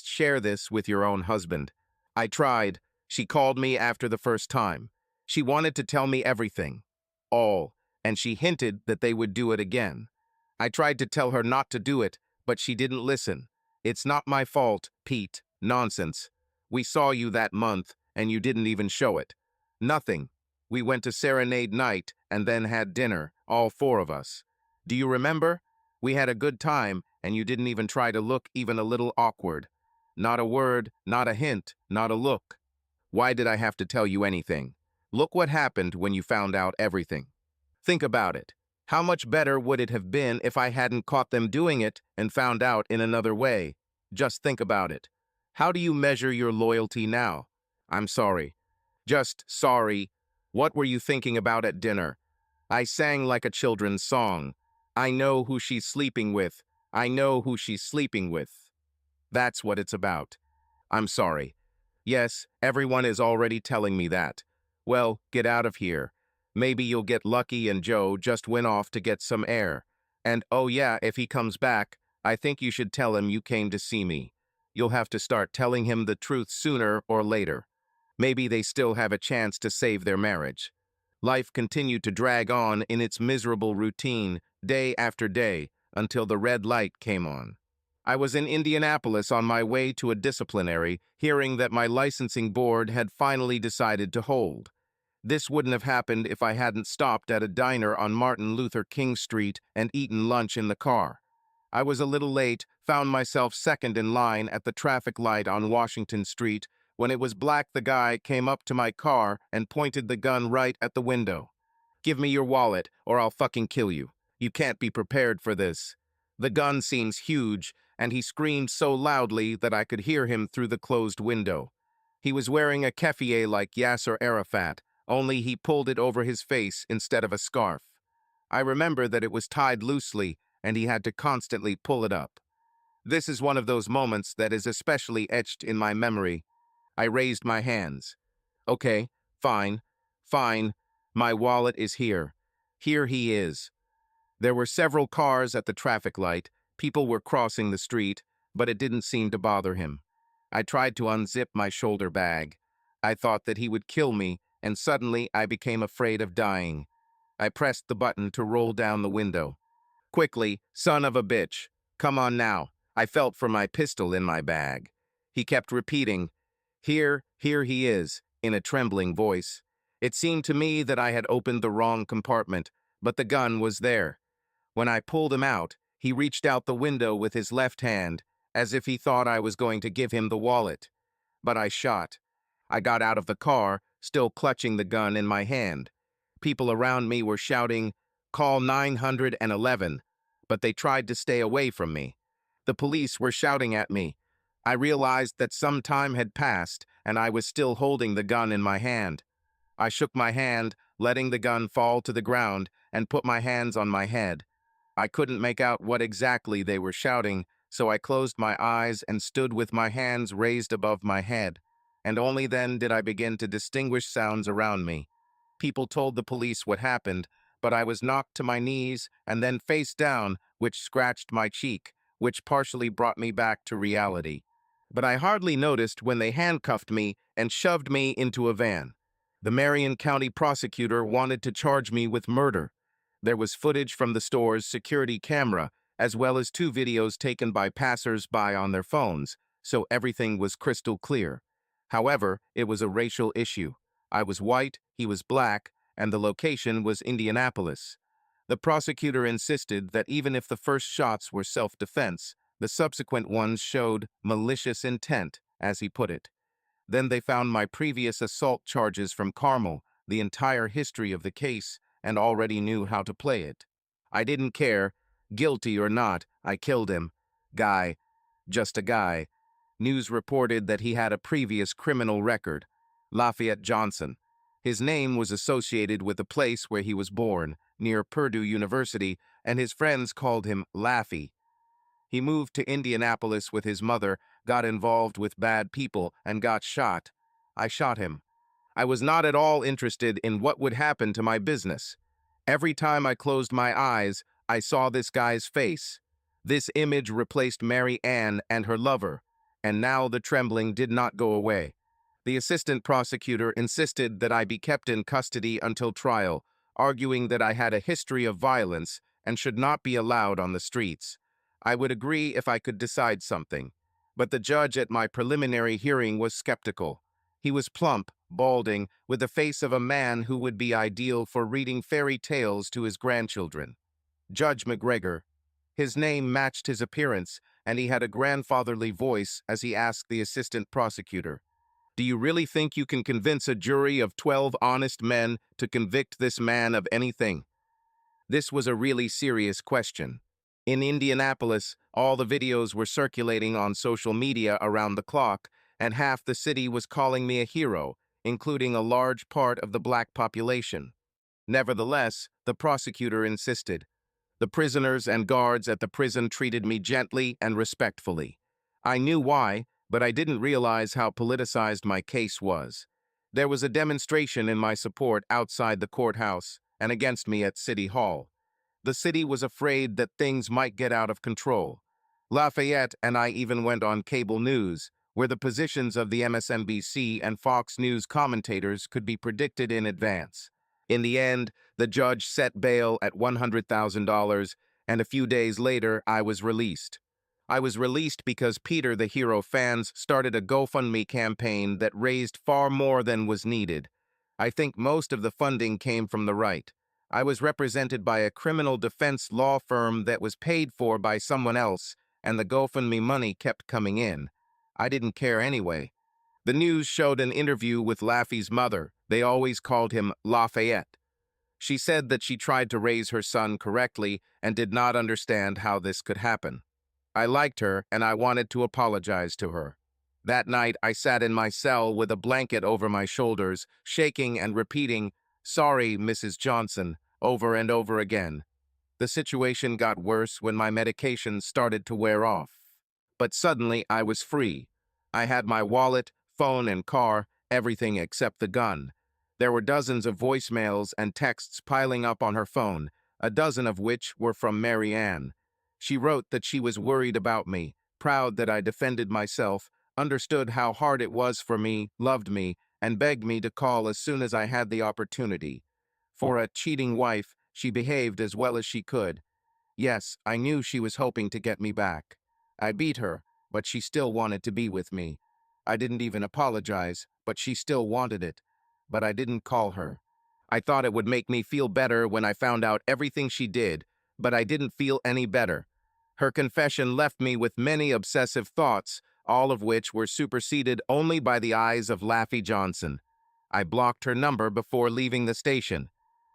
share this with your own husband." I tried. She called me after the first time. She wanted to tell me everything. All. And she hinted that they would do it again. I tried to tell her not to do it, but she didn't listen. "It's not my fault, Pete. Nonsense. We saw you that month, and you didn't even show it. Nothing. We went to serenade night and then had dinner, all four of us. Do you remember? We had a good time, and you didn't even try to look even a little awkward. Not a word, not a hint, not a look. Why did I have to tell you anything? Look what happened when you found out everything. Think about it. How much better would it have been if I hadn't caught them doing it and found out in another way? Just think about it. How do you measure your loyalty now? I'm sorry. Just sorry. What were you thinking about at dinner? I sang like a children's song. I know who she's sleeping with. I know who she's sleeping with. That's what it's about. I'm sorry. Yes, everyone is already telling me that. Well, get out of here. Maybe you'll get lucky and Joe just went off to get some air. And oh yeah, if he comes back, I think you should tell him you came to see me. You'll have to start telling him the truth sooner or later. Maybe they still have a chance to save their marriage. Life continued to drag on in its miserable routine, day after day, until the red light came on. I was in Indianapolis on my way to a disciplinary, hearing that my licensing board had finally decided to hold. This wouldn't have happened if I hadn't stopped at a diner on Martin Luther King Street and eaten lunch in the car. I was a little late, found myself second in line at the traffic light on Washington Street. When it was black, the guy came up to my car and pointed the gun right at the window. Give me your wallet, or I'll fucking kill you. You can't be prepared for this. The gun seems huge, and he screamed so loudly that I could hear him through the closed window. He was wearing a keffiyeh like Yasser Arafat, only he pulled it over his face instead of a scarf. I remember that it was tied loosely, and he had to constantly pull it up. This is one of those moments that is especially etched in my memory. I raised my hands. Okay, fine, fine. My wallet is here. Here he is. There were several cars at the traffic light. People were crossing the street, but it didn't seem to bother him. I tried to unzip my shoulder bag. I thought that he would kill me, and suddenly I became afraid of dying. I pressed the button to roll down the window. Quickly, son of a bitch. Come on now. I felt for my pistol in my bag. He kept repeating, here he is, in a trembling voice. It seemed to me that I had opened the wrong compartment, but the gun was there. When I pulled him out, he reached out the window with his left hand, as if he thought I was going to give him the wallet. But I shot. I got out of the car, still clutching the gun in my hand. People around me were shouting, "Call 911," but they tried to stay away from me. The police were shouting at me. I realized that some time had passed, and I was still holding the gun in my hand. I shook my hand, letting the gun fall to the ground, and put my hands on my head. I couldn't make out what exactly they were shouting, so I closed my eyes and stood with my hands raised above my head. And only then did I begin to distinguish sounds around me. People told the police what happened, but I was knocked to my knees and then face down, which scratched my cheek, which partially brought me back to reality. But I hardly noticed when they handcuffed me and shoved me into a van. The Marion County prosecutor wanted to charge me with murder. There was footage from the store's security camera, as well as 2 videos taken by passers-by on their phones, so everything was crystal clear. However, it was a racial issue. I was white, he was black, and the location was Indianapolis. The prosecutor insisted that even if the first shots were self-defense, the subsequent ones showed malicious intent, as he put it. Then they found my previous assault charges from Carmel, the entire history of the case, and already knew how to play it. I didn't care. Guilty or not, I killed him. Guy. Just a guy. News reported that he had a previous criminal record. Lafayette Johnson. His name was associated with the place where he was born, near Purdue University, and his friends called him Laffy. He moved to Indianapolis with his mother, got involved with bad people, and got shot. I shot him. I was not at all interested in what would happen to my business. Every time I closed my eyes, I saw this guy's face. This image replaced Mary Ann and her lover, and now the trembling did not go away. The assistant prosecutor insisted that I be kept in custody until trial, arguing that I had a history of violence and should not be allowed on the streets. I would agree if I could decide something, but the judge at my preliminary hearing was skeptical. He was plump, balding, with the face of a man who would be ideal for reading fairy tales to his grandchildren. Judge McGregor. His name matched his appearance, and he had a grandfatherly voice as he asked the assistant prosecutor, "Do you really think you can convince a jury of 12 honest men to convict this man of anything?" This was a really serious question. In Indianapolis, all the videos were circulating on social media around the clock, and half the city was calling me a hero, including a large part of the black population. Nevertheless, the prosecutor insisted. The prisoners and guards at the prison treated me gently and respectfully. I knew why, but I didn't realize how politicized my case was. There was a demonstration in my support outside the courthouse and against me at City Hall. The city was afraid that things might get out of control. Lafayette and I even went on cable news, where the positions of the MSNBC and Fox News commentators could be predicted in advance. In the end, the judge set bail at $100,000, and a few days later, I was released. I was released because Peter the Hero fans started a GoFundMe campaign that raised far more than was needed. I think most of the funding came from the right. I was represented by a criminal defense law firm that was paid for by someone else, and the GoFundMe money kept coming in. I didn't care anyway. The news showed an interview with Laffy's mother. They always called him Lafayette. She said that she tried to raise her son correctly and did not understand how this could happen. I liked her and I wanted to apologize to her. That night, I sat in my cell with a blanket over my shoulders, shaking and repeating, "Sorry, Mrs. Johnson," over and over again. The situation got worse when my medication started to wear off. But suddenly, I was free. I had my wallet, phone, and car, everything except the gun. There were dozens of voicemails and texts piling up on her phone, a dozen of which were from Mary Ann. She wrote that she was worried about me, proud that I defended myself, understood how hard it was for me, loved me, and begged me to call as soon as I had the opportunity. For a cheating wife, she behaved as well as she could. Yes, I knew she was hoping to get me back. I beat her, but she still wanted to be with me. I didn't even apologize, but she still wanted it. But I didn't call her. I thought it would make me feel better when I found out everything she did, but I didn't feel any better. Her confession left me with many obsessive thoughts, all of which were superseded only by the eyes of Laffy Johnson. I blocked her number before leaving the station.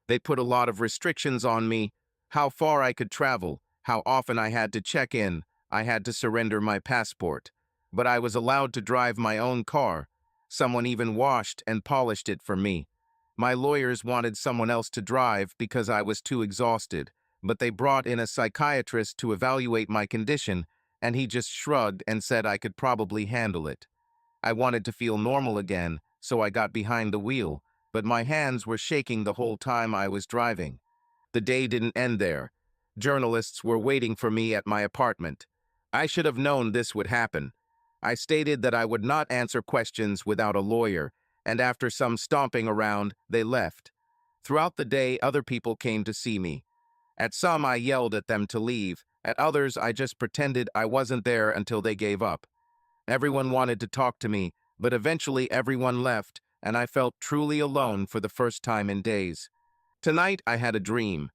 They put a lot of restrictions on me, how far I could travel, how often I had to check in. I had to surrender my passport. But I was allowed to drive my own car. Someone even washed and polished it for me. My lawyers wanted someone else to drive because I was too exhausted, but they brought in a psychiatrist to evaluate my condition, and he just shrugged and said I could probably handle it. I wanted to feel normal again, so I got behind the wheel, but my hands were shaking the whole time I was driving. The day didn't end there. Journalists were waiting for me at my apartment. I should have known this would happen. I stated that I would not answer questions without a lawyer, and after some stomping around, they left. Throughout the day, other people came to see me. At some, I yelled at them to leave. At others, I just pretended I wasn't there until they gave up. Everyone wanted to talk to me, but eventually everyone left, and I felt truly alone for the first time in days. Tonight, I had a dream.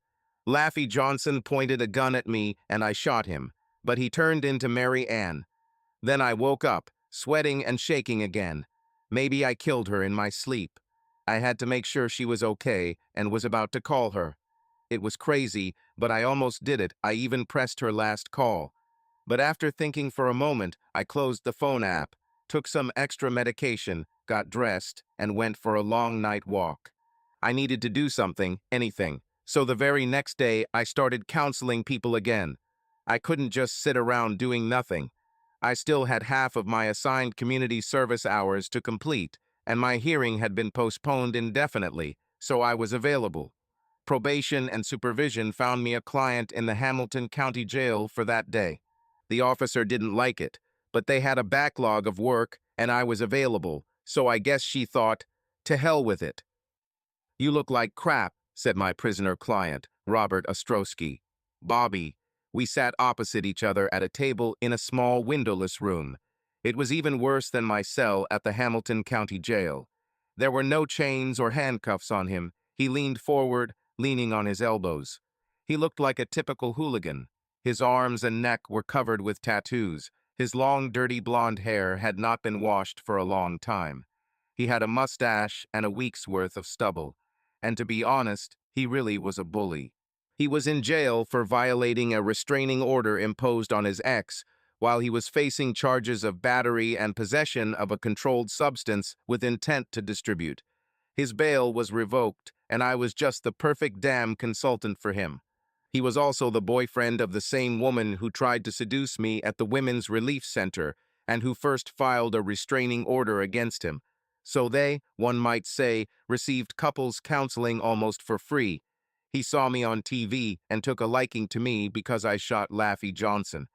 Laffy Johnson pointed a gun at me, and I shot him, but he turned into Mary Ann. Then I woke up, sweating and shaking again. Maybe I killed her in my sleep. I had to make sure she was okay and was about to call her. It was crazy, but I almost did it. I even pressed her last call. But after thinking for a moment, I closed the phone app, took some extra medication, got dressed, and went for a long night walk. I needed to do something, anything. So the very next day, I started counseling people again. I couldn't just sit around doing nothing. I still had half of my assigned community service hours to complete, and my hearing had been postponed indefinitely, so I was available. Probation and supervision found me a client in the Hamilton County Jail for that day. The officer didn't like it, but they had a backlog of work, and I was available, so I guess she thought, to hell with it. "You look like crap," said my prisoner client, Robert Ostrowski. Bobby. We sat opposite each other at a table in a small windowless room. It was even worse than my cell at the Hamilton County Jail. There were no chains or handcuffs on him. He leaned forward, leaning on his elbows. He looked like a typical hooligan. His arms and neck were covered with tattoos. His long, dirty blonde hair had not been washed for a long time. He had a mustache and a week's worth of stubble. And to be honest, he really was a bully. He was in jail for violating a restraining order imposed on his ex, while he was facing charges of battery and possession of a controlled substance with intent to distribute. His bail was revoked, and I was just the perfect damn consultant for him. He was also the boyfriend of the same woman who tried to seduce me at the Women's Relief Center and who first filed a restraining order against him. So they, one might say, received couples counseling almost for free. He saw me on TV and took a liking to me because I shot Laffy Johnson.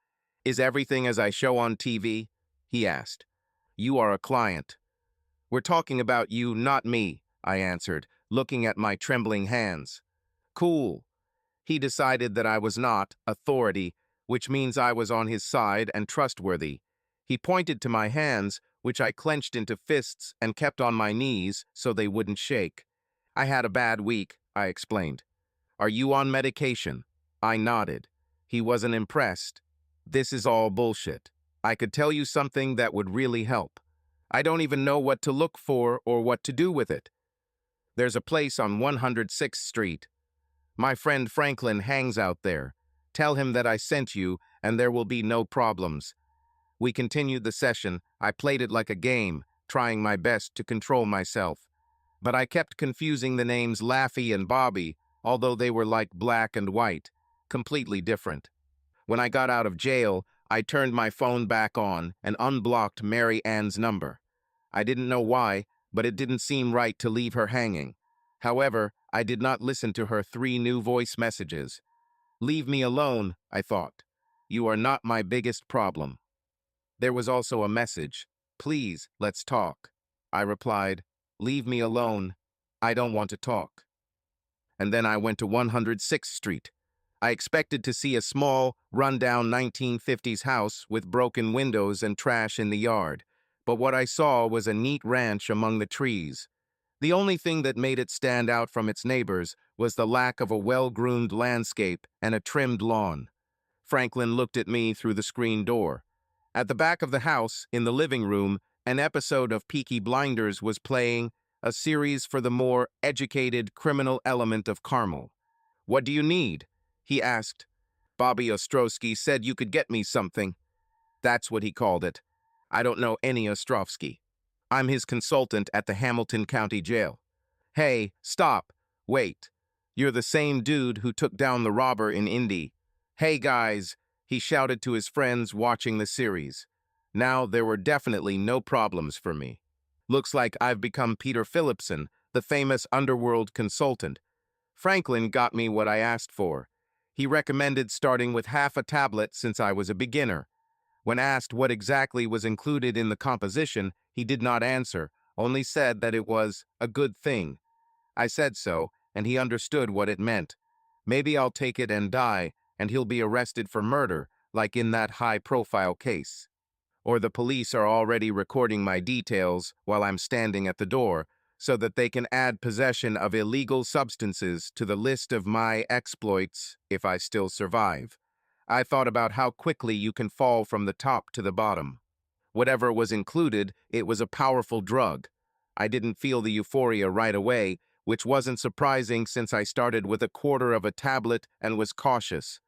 Is everything as I show on TV? He asked. You are a client. We're talking about you, not me, I answered, looking at my trembling hands. Cool. He decided that I was not authority, which means I was on his side and trustworthy. He pointed to my hands, which I clenched into fists and kept on my knees so they wouldn't shake. I had a bad week, I explained. Are you on medication? I nodded. He wasn't impressed. This is all bullshit. I could tell you something that would really help. I don't even know what to look for or what to do with it. There's a place on 106th Street. My friend Franklin hangs out there. Tell him that I sent you, and there will be no problems. We continued the session. I played it like a game, trying my best to control myself. But I kept confusing the names Laffy and Bobby, although they were like black and white, completely different. When I got out of jail, I turned my phone back on and unblocked Mary Ann's number. I didn't know why, but it didn't seem right to leave her hanging. However, I did not listen to her 3 new voice messages. Leave me alone, I thought. You are not my biggest problem. There was also a message. Please, let's talk. I replied, leave me alone. I don't want to talk. And then I went to 106th Street. I expected to see a small, run-down 1950s house with broken windows and trash in the yard, but what I saw was a neat ranch among the trees. The only thing that made it stand out from its neighbors was the lack of a well-groomed landscape and a trimmed lawn. Franklin looked at me through the screen door. At the back of the house, in the living room, an episode of Peaky Blinders was playing, a series for the more educated criminal element of Carmel. What do you need? He asked. Bobby Ostrowski said you could get me something. That's what he called it. I don't know any Ostrovsky. I'm his consultant at the Hamilton County Jail. Hey, stop. Wait. You're the same dude who took down the robber in Indy. Hey, guys, he shouted to his friends watching the series. Now there were definitely no problems for me. Looks like I've become Peter Phillipson, the famous underworld consultant. Franklin got me what I asked for. He recommended starting with half a tablet since I was a beginner. When asked what exactly was included in the composition, he did not answer, only said that it was a good thing. I said so, and he understood what it meant. Maybe I'll take it and die, and he'll be arrested for murder, like in that high-profile case. Or the police are already recording my details while I'm standing at the door, so that they can add possession of illegal substances to the list of my exploits if I still survive. I thought about how quickly you can fall from the top to the bottom. Whatever was included, it was a powerful drug. I didn't feel the euphoria right away, which wasn't surprising since I started with a quarter of a tablet and was cautious.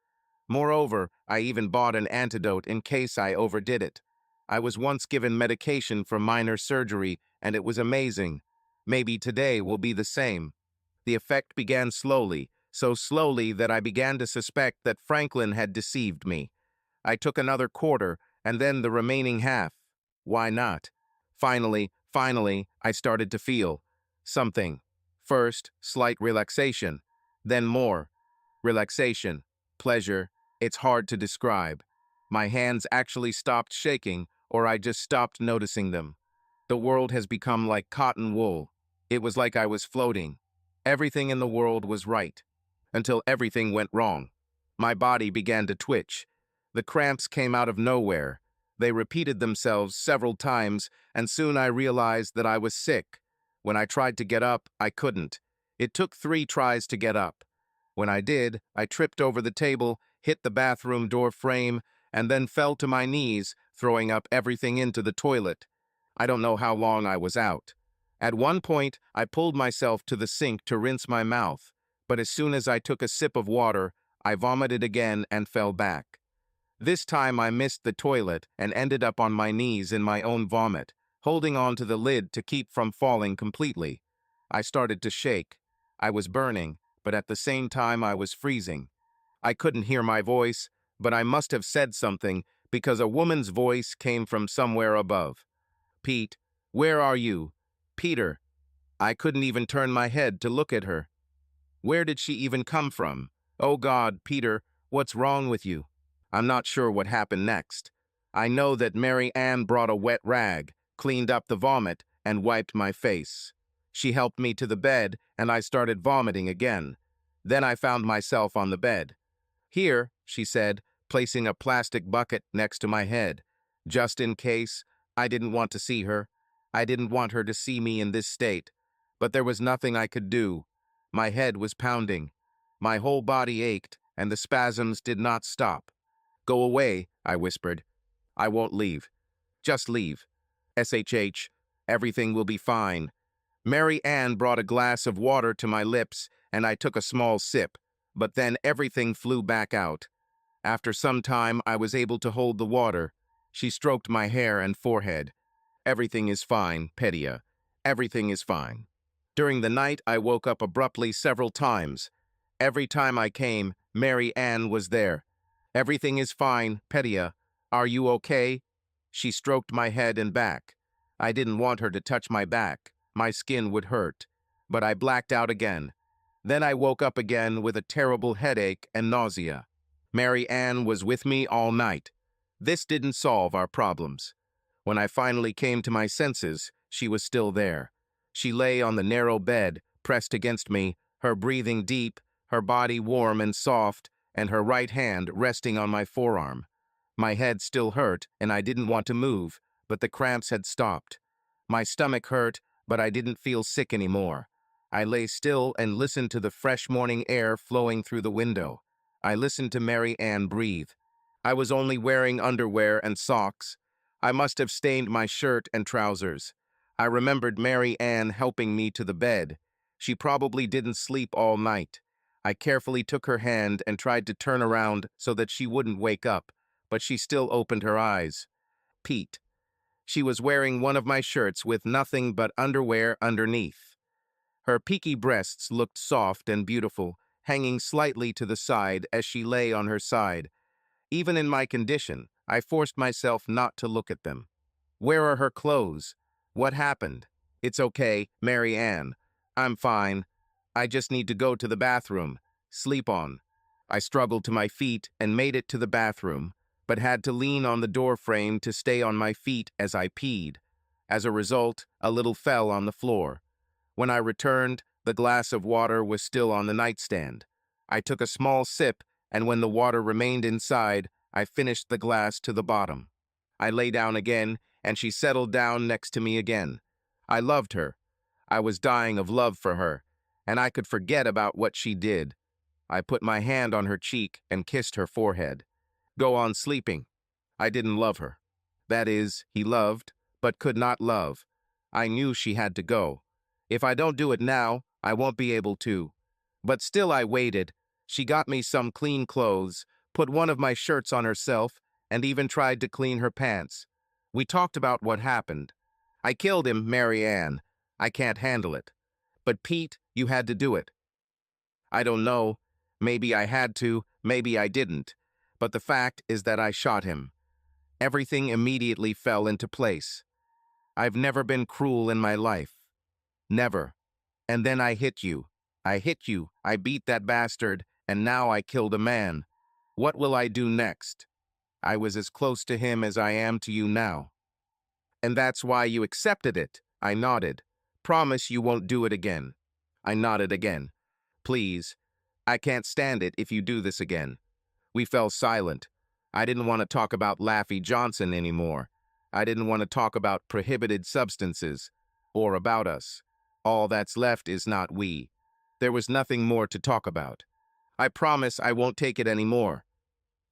Moreover, I even bought an antidote in case I overdid it. I was once given medication for minor surgery, and it was amazing. Maybe today will be the same. The effect began slowly, so slowly that I began to suspect that Franklin had deceived me. I took another quarter, and then the remaining half. Why not? Finally, I started to feel something. First, slight relaxation, then more. Relaxation, pleasure, it's hard to describe. My hands actually stopped shaking, or I just stopped noticing them. The world has become like cotton wool. It was like I was floating. Everything in the world was right, until everything went wrong. My body began to twitch. The cramps came out of nowhere. They repeated themselves several times, and soon I realized that I was sick. When I tried to get up, I couldn't. It took 3 tries to get up. When I did, I tripped over the table, hit the bathroom door frame, and then fell to my knees, throwing up everything into the toilet. I don't know how long I was out. At one point, I pulled myself to the sink to rinse my mouth, but as soon as I took a sip of water, I vomited again and fell back. This time I missed the toilet and ended up on my knees in my own vomit, holding on to the lid to keep from falling completely. I started to shake. I was burning, but at the same time I was freezing. I couldn't hear my voice, but I must have said something because a woman's voice came from somewhere above. Pete, where are you? Peter. I couldn't even turn my head to look at her. Where did she even come from? Oh God, Peter, what's wrong with you? I'm not sure what happened next. I know that Mary Ann brought a wet rag, cleaned up the vomit, and wiped my face. She helped me to the bed, and I started vomiting again. Then I found myself on the bed. Here, she said, placing a plastic bucket next to my head. Just in case, I didn't want to see her. I didn't want her to see me in this state. But there was nothing I could do. My head was pounding. My whole body ached, and the spasms did not stop. Go away, I whispered. I won't leave. Just leave. SHH, everything will be fine. Mary Ann brought a glass of water to my lips, and I took a small sip, but then everything flew back out. After some time, I was able to hold the water. She stroked my hair and forehead. Everything is fine, Pedia. Everything is fine. During the night, I woke up abruptly several times. Every time I came, Mary Ann was there. Everything is fine, Pedia. Are you okay? She stroked my head and back. I didn't want her to touch my back. My skin would hurt. But I blacked out again. Then I woke up again with a terrible headache and nausea. Mary Ann was with me all night. This didn't solve our problems. When I finally came to my senses, she was still there. She lay on the narrow bed, pressed against me, her breathing deep, her body warm and soft, and her right hand resting on my forearm. My head still hurt, and I didn't want to move, but the cramps had stopped. My stomach hurt, but I didn't feel sick anymore. I lay still and listened to the fresh morning air flowing through the window. I listened to Mary Ann breathe. I was only wearing underwear and socks. I must have stained my shirt and trousers. I remembered Mary Ann helping me to the bed. She probably didn't sleep all night. I carefully took her hand and tried to turn around so that she wouldn't wake up, but she still opened her eyes. Pete. She was wearing one of my shirts with nothing but underwear underneath. Her peaky breasts looked soft and beautiful, hanging slightly to the side as she lay on her side. Even in my condition, I forced myself not to look at them. Where are her clothes? What happened? It's okay, Mary Ann. I'm fine. I just need to go to the bathroom. Sleep on. I struggled to my feet and made it to the bathroom, but had to lean on the door frame to stay on my feet as I peed. As a result, a little fell on the floor. When I returned, the glass of water was still on the nightstand. I took a small sip, and when the water remained inside, I finished the glass to the bottom. I lay down again, and she settled down next to me again. I loved her. I was dying of love for her, and I could forget about what she did. I put my hand on her cheek and kissed her forehead. Go on sleeping. I didn't love her. That is, he loved, but could not love. I knew she had to go. If I don't do it now, I won't be able to. But still I waited. She got me some clean clothes, put one of my shirts on herself, and even tried to clean her pants. We talked about what happened. I killed him, Mary Ann. I can't handle it. But Pete, you had to do it. I don't know. Maybe I had to, maybe I didn't. But the fact is that I shot him. Everything immediately fell into place. I've never been cruel in my life. Never. And then I hit you. I hit you. I beat that bastard, and now I killed a man. What will I do next? I was as close to him as I am to you now. And that's why you accepted it. I nodded. Promise you won't do it again. I nodded again. Please. I can't stand it if you do this again. We fell silent. I didn't want to talk about Laffy Johnson anymore. I didn't want to talk about prohibited substances, or about us. All that's left is not we. There was nothing more to talk about. I promise I won't take it anymore.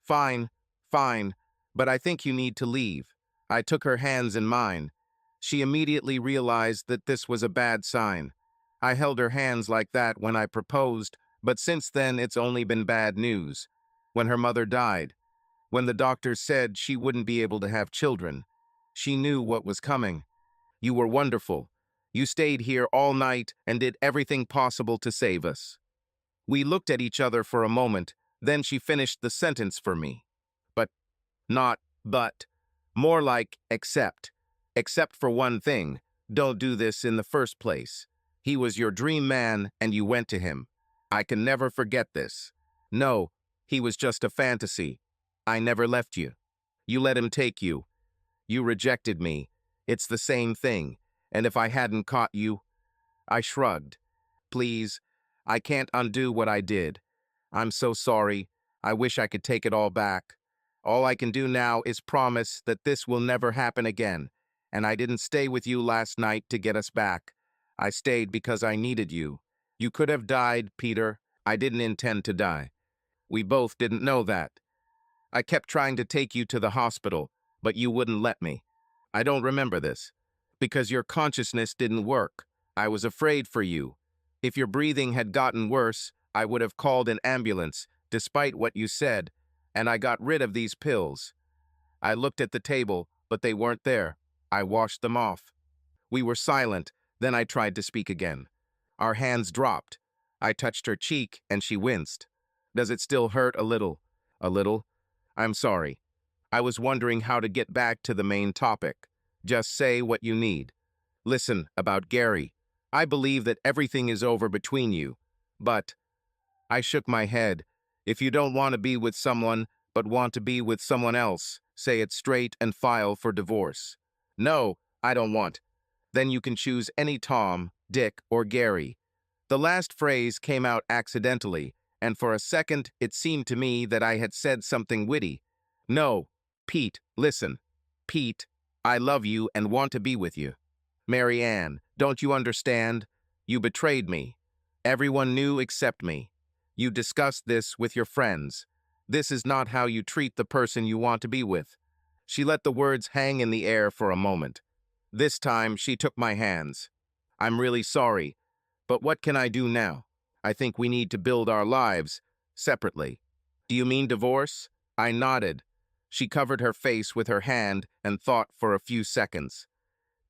Fine, fine, but I think you need to leave. I took her hands in mine. She immediately realized that this was a bad sign. I held her hands like that when I proposed, but since then it's only been bad news. When her mother died, when the doctors said she wouldn't be able to have children, she knew what was coming. You were wonderful. You stayed here all night and did everything possible to save us. We looked at each other for a moment, then she finished the sentence for me. But, not but, more like except. Except for one thing. Don't do this in the first place. He was your dream man and you went to him. I can never forget this. No, he was just a fantasy. I never left you. You let him take you. You rejected me. It's the same thing. And if I hadn't caught you, I shrugged. Please, I can't undo what I did. I'm so sorry. I wish I could take it all back. All I can do now is promise that this will never happen again. And I didn't stay with you last night to get us back. I stayed because I needed you. You could have died, Peter. I didn't intend to die. We both didn't know that. I kept trying to take you to the hospital, but you wouldn't let me. I don't remember this. Because your consciousness didn't work. I was afraid for you. If your breathing had gotten worse, I would have called an ambulance, despite what you said, and I got rid of these pills. I looked at the table, but they weren't there. I washed them off. We were silent, then I tried to speak again. Our hands dropped. I touched her cheek, and she winced. Does it still hurt a little? A little? I'm sorry. I was wondering how to get back to the main topic. Just say what you need. Listen, about Gary. I believe that everything is over between you. But I shook my head. If you don't want to be with someone, but want to be with someone else, say it straight and file for divorce. No, I don't want. Then you can choose any Tom, Dick, or Gary. The last phrase came out accidentally, and for a second it seemed to me that I had said something witty. No, Pete, listen. Pete, I love you and want to be with you. Mary Ann, don't you understand? You betrayed me. Everyone knew except me. You discussed this with your friends. This is not how you treat the person you want to be with. She let the words hang in the air for a moment. This time she took my hands. I'm really sorry, but what can I do now? I think we need to build our lives separately. Do you mean divorce? I nodded. She covered her face with her hand and thought for a few seconds.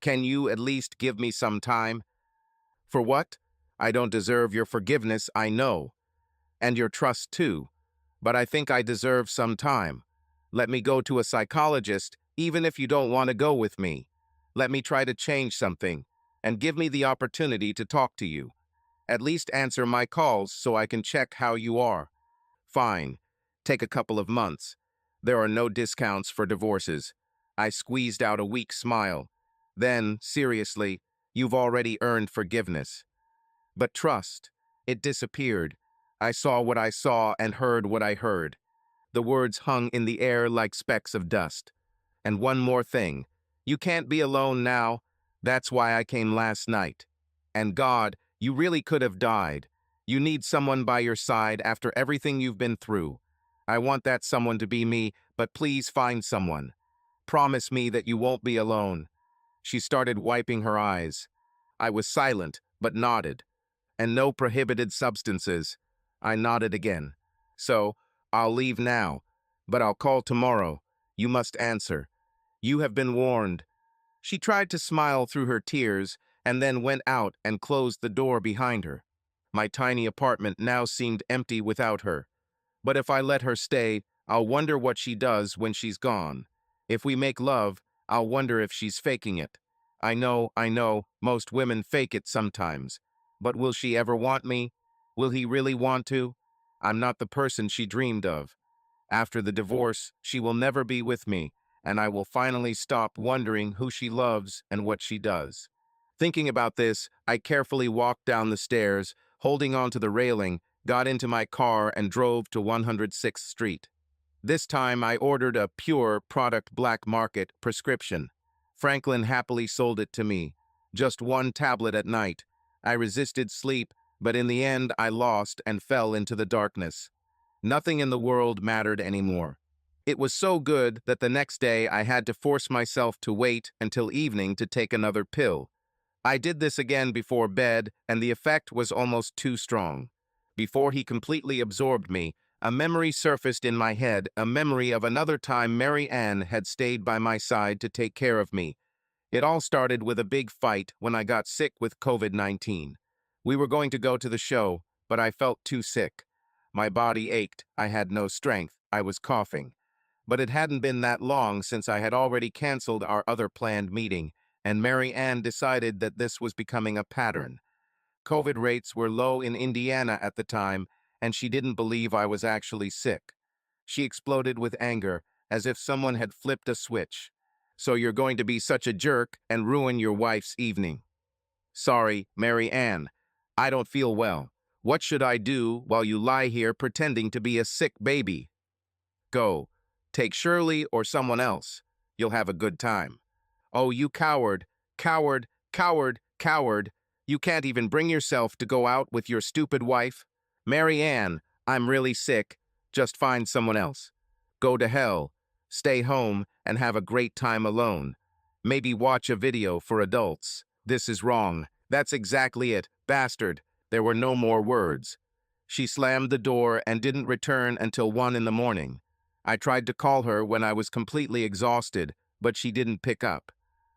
Can you at least give me some time? For what? I don't deserve your forgiveness, I know. And your trust too. But I think I deserve some time. Let me go to a psychologist, even if you don't want to go with me. Let me try to change something, and give me the opportunity to talk to you. At least answer my calls so I can check how you are. Fine. Take a couple of months. There are no discounts for divorces. I squeezed out a weak smile. Then, seriously, you've already earned forgiveness. But trust, it disappeared. I saw what I saw and heard what I heard. The words hung in the air like specks of dust. And one more thing. You can't be alone now. That's why I came last night. And God, you really could have died. You need someone by your side after everything you've been through. I want that someone to be me, but please find someone. Promise me that you won't be alone. She started wiping her eyes. I was silent, but nodded. And no prohibited substances. I nodded again. So, I'll leave now, but I'll call tomorrow. You must answer. You have been warned. She tried to smile through her tears, and then went out and closed the door behind her. My tiny apartment now seemed empty without her. But if I let her stay, I'll wonder what she does when she's gone. If we make love, I'll wonder if she's faking it. I know, most women fake it sometimes. But will she ever want me? Will he really want to? I'm not the person she dreamed of. After the divorce, she will never be with me, and I will finally stop wondering who she loves and what she does. Thinking about this, I carefully walked down the stairs, holding onto the railing, got into my car and drove to 106th Street. This time I ordered a pure product black market prescription. Franklin happily sold it to me. Just one tablet at night. I resisted sleep, but in the end I lost and fell into the darkness. Nothing in the world mattered anymore. It was so good that the next day I had to force myself to wait until evening to take another pill. I did this again before bed, and the effect was almost too strong. Before he completely absorbed me, a memory surfaced in my head, a memory of another time Mary Ann had stayed by my side to take care of me. It all started with a big fight when I got sick with COVID-19. We were going to go to the show, but I felt too sick. My body ached, I had no strength, I was coughing. But it hadn't been that long since I had already canceled our other planned meeting, and Mary Ann decided that this was becoming a pattern. COVID rates were low in Indiana at the time, and she didn't believe I was actually sick. She exploded with anger, as if someone had flipped a switch. "So you're going to be such a jerk and ruin your wife's evening?" "Sorry, Mary Ann. I don't feel well. What should I do while you lie here pretending to be a sick baby?" "Go. Take Shirley or someone else. You'll have a good time." "Oh, you coward, coward, coward, coward. You can't even bring yourself to go out with your stupid wife. Mary Ann, I'm really sick. Just find someone else. Go to hell. Stay home and have a great time alone. Maybe watch a video for adults. This is wrong." "That's exactly it, bastard." There were no more words. She slammed the door and didn't return until 1 in the morning. I tried to call her when I was completely exhausted, but she didn't pick up.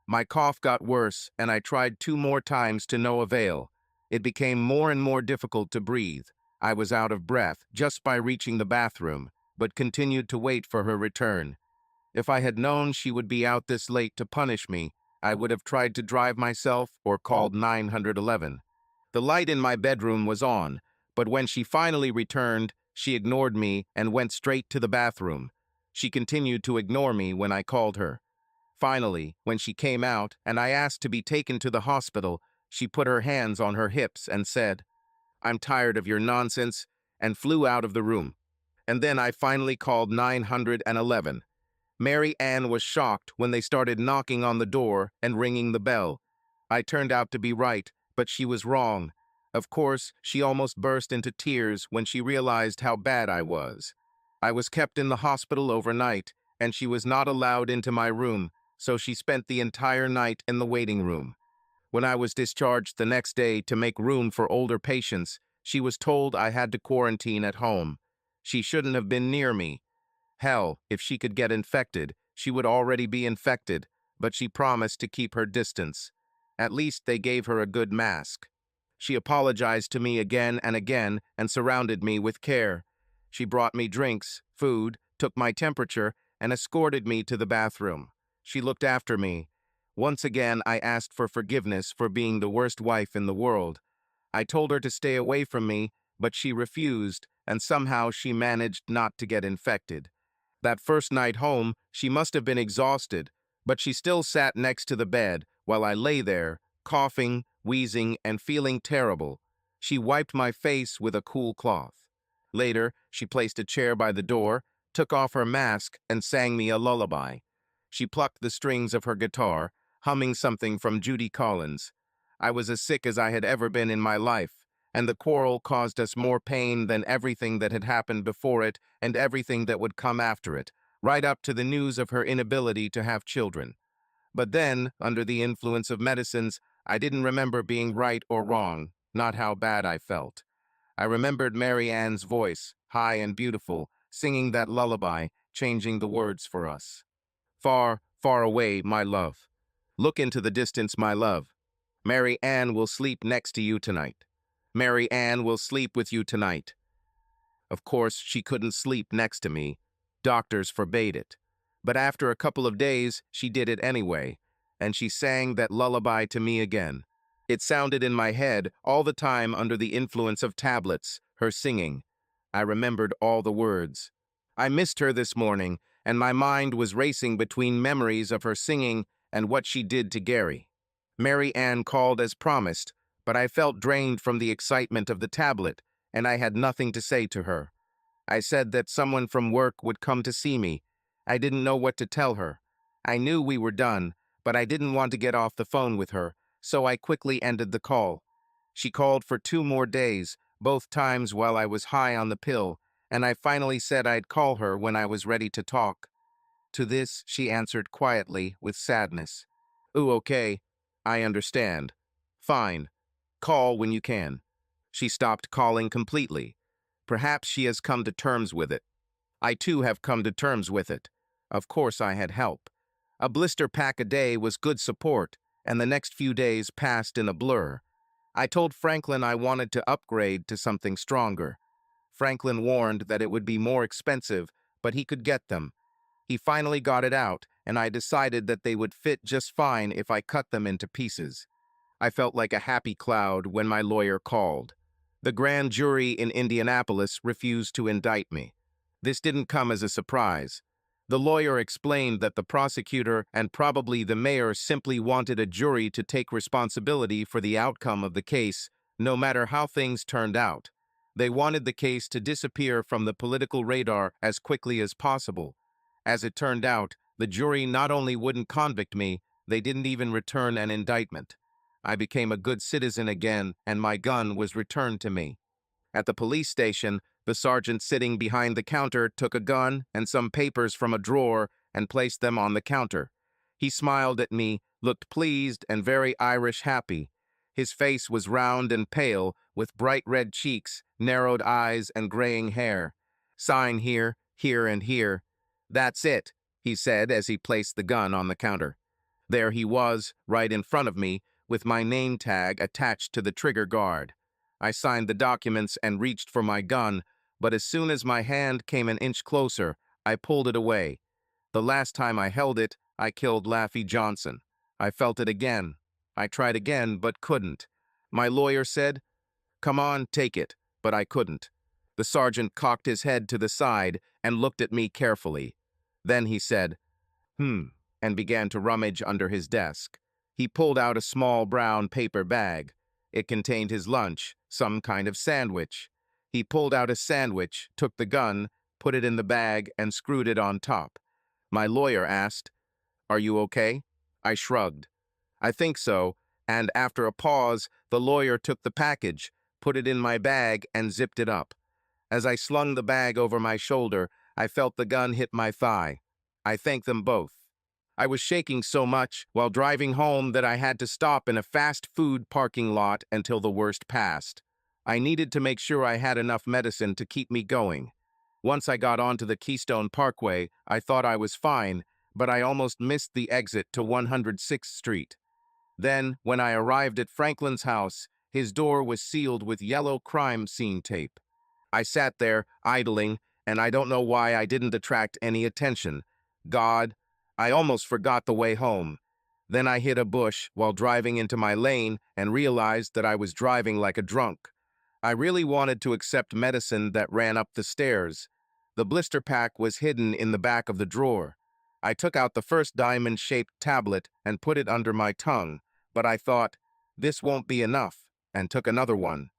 My cough got worse, and I tried 2 more times to no avail. It became more and more difficult to breathe. I was out of breath just by reaching the bathroom, but continued to wait for her return. If I had known she would be out this late to punish me, I would have tried to drive myself or called 911. The light in my bedroom was on, but when she finally returned, she ignored me and went straight to the bathroom. She continued to ignore me when I called her. Finally, when she came out and I asked to be taken to the hospital, she put her hands on her hips and said, "I'm tired of your nonsense," and flew out of the room. And then I finally called 911. Mary Ann was shocked when they started knocking on the door and ringing the bell. I turned out to be right, but she was wrong. Of course, she almost burst into tears when she realized how bad I was. I was kept in the hospital overnight, and she was not allowed into my room, so she spent the entire night in the waiting room. When I was discharged the next day to make room for older patients, she was told I had to quarantine at home. She shouldn't have been near me. Hell, if she could get infected, she would already be infected, but she promised to keep her distance. At least they gave her a good mask. She apologized to me again and again and surrounded me with care. She brought me drinks, food, took my temperature, and escorted me to the bathroom. She looked after me. Once again, I asked for forgiveness for being the worst wife in the world. I told her to stay away from me, but she refused, and somehow she managed not to get infected. That first night home, she must have been exhausted, but she still sat next to the bed while I lay there, coughing, wheezing, and feeling terrible. She wiped my face with a cool cloth. Later, she placed a chair by the door, took off her mask, and sang me a lullaby. She plucked the strings of her guitar, humming something from Judy Collins. I was as sick as I had ever been in my life, and the quarrel caused us more pain than everything that had happened before it and everything that would come after it, right up to the news of her inability to have children. But then, under the influence of medicines, I didn't remember being right or wrong, not how bad I felt. I remembered Mary Ann's voice, high and beautiful, singing that lullaby, changing the words for us. "Far, far away, my love. Look into the distance, my love. Mary Ann will sleep next to you tonight. Mary Ann will sleep with you tonight." Of course, she couldn't sleep next to me. Doctors forbade it. But after a couple of days, she did it anyway, and she sang that lullaby to me again. It sounded in my head all the time under the influence of tablets, her singing. I remembered all the words. I missed her this morning, and my mind was racing between memories of her singing and what she did to Gary. Mary Ann called as promised, but I felt drained from the excitement of the tablet, and I had nothing to say to her. I said that someone from work would come to see me. I didn't know what to tell her. I knew we were done, but I didn't want to get off the phone with her, so I quickly ended the call. She called for 2 more days, both times while I was high on the pill, and I finally said I'd call her when I was ready to talk. To this, she answered quietly, with sadness. "Ooh, okay. I understand. Fine. Call when you can." She stopped calling completely. Perhaps she has come to terms with it. I too have come to terms with it. Of course I had help. A blister pack a day was good support, and the next few days passed in a blur. I told Franklin I wanted to upgrade to something stronger. Franklin warned that it would be more expensive, but he could get them. He finally got it out, and I decided that they would fit just fine if I cut them into pieces. I felt like a happy cloud when my lawyer called. The grand jury in Indianapolis refused to indict me. This didn't come as a surprise. The lawyer explained that the prosecutor and probably the mayor simply wanted a jury to take responsibility for the outcome of the case, no matter how things turned out. They wanted the case to disappear from the political radar as quickly as possible. As it turned out, the jury not only wouldn't convict me, they didn't even return an indictment. I became a good citizen again, and my gun was returned to me. At the police station, the sergeant sitting behind the counter took a gun and some papers from a drawer and placed them on the counter. He smiled at me, looked pleased and very Irish happy. His face was round and pale, with bright red cheeks, narrowed eyes, and graying hair. Sign here, here, and here. That's it, he said as he placed the gun on the counter. There he was, right in front of me, with my name tag attached to the trigger guard. I signed the documents and reached for my gun, but as soon as my hand came an inch closer, I pulled it away. The last time I held it, I killed Laffey Johnson. I felt it again. I tried again, but couldn't. My lawyer said, "Come on, take it," but I couldn't. The sergeant cocked his head to the side and looked at me carefully. Then he said, and began to rummage under his desk. He pulled out a small brown paper bag. It contained his lunch, some kind of sandwich. He pulled out a sandwich, took the gun, put it in the bag, and screwed it on top. My lawyer asked, "Are you okay?" I shrugged. "I think so," and after a pause, the lawyer took the package, put it in my bag, and zipped it up. As I slung the bag over my shoulder, I felt the gun hit my thigh. I thanked them both. I was shaking so much while driving home that I had to stop in a fast food parking lot until the worst passed. I needed to make sure I had enough medicine to keep me going. Once I got onto the Keystone Parkway, I thought I was fine, but I almost missed the exit to 106th Street. Then, when I arrived at Franklin's house, his door was sealed with yellow crime scene tape. I sat there, idling, and I don't know why I didn't attract any attention. God, I almost forgot the way home. Then I hit a bush while driving into my lane and realized that I was driving like a drunk. I really wanted to accept medicine that ran up the stairs. The blister pack was hidden in the back of the drawer. I took out the first diamond-shaped tablet and put it under my tongue, but I thought, this won't be enough, and took another one.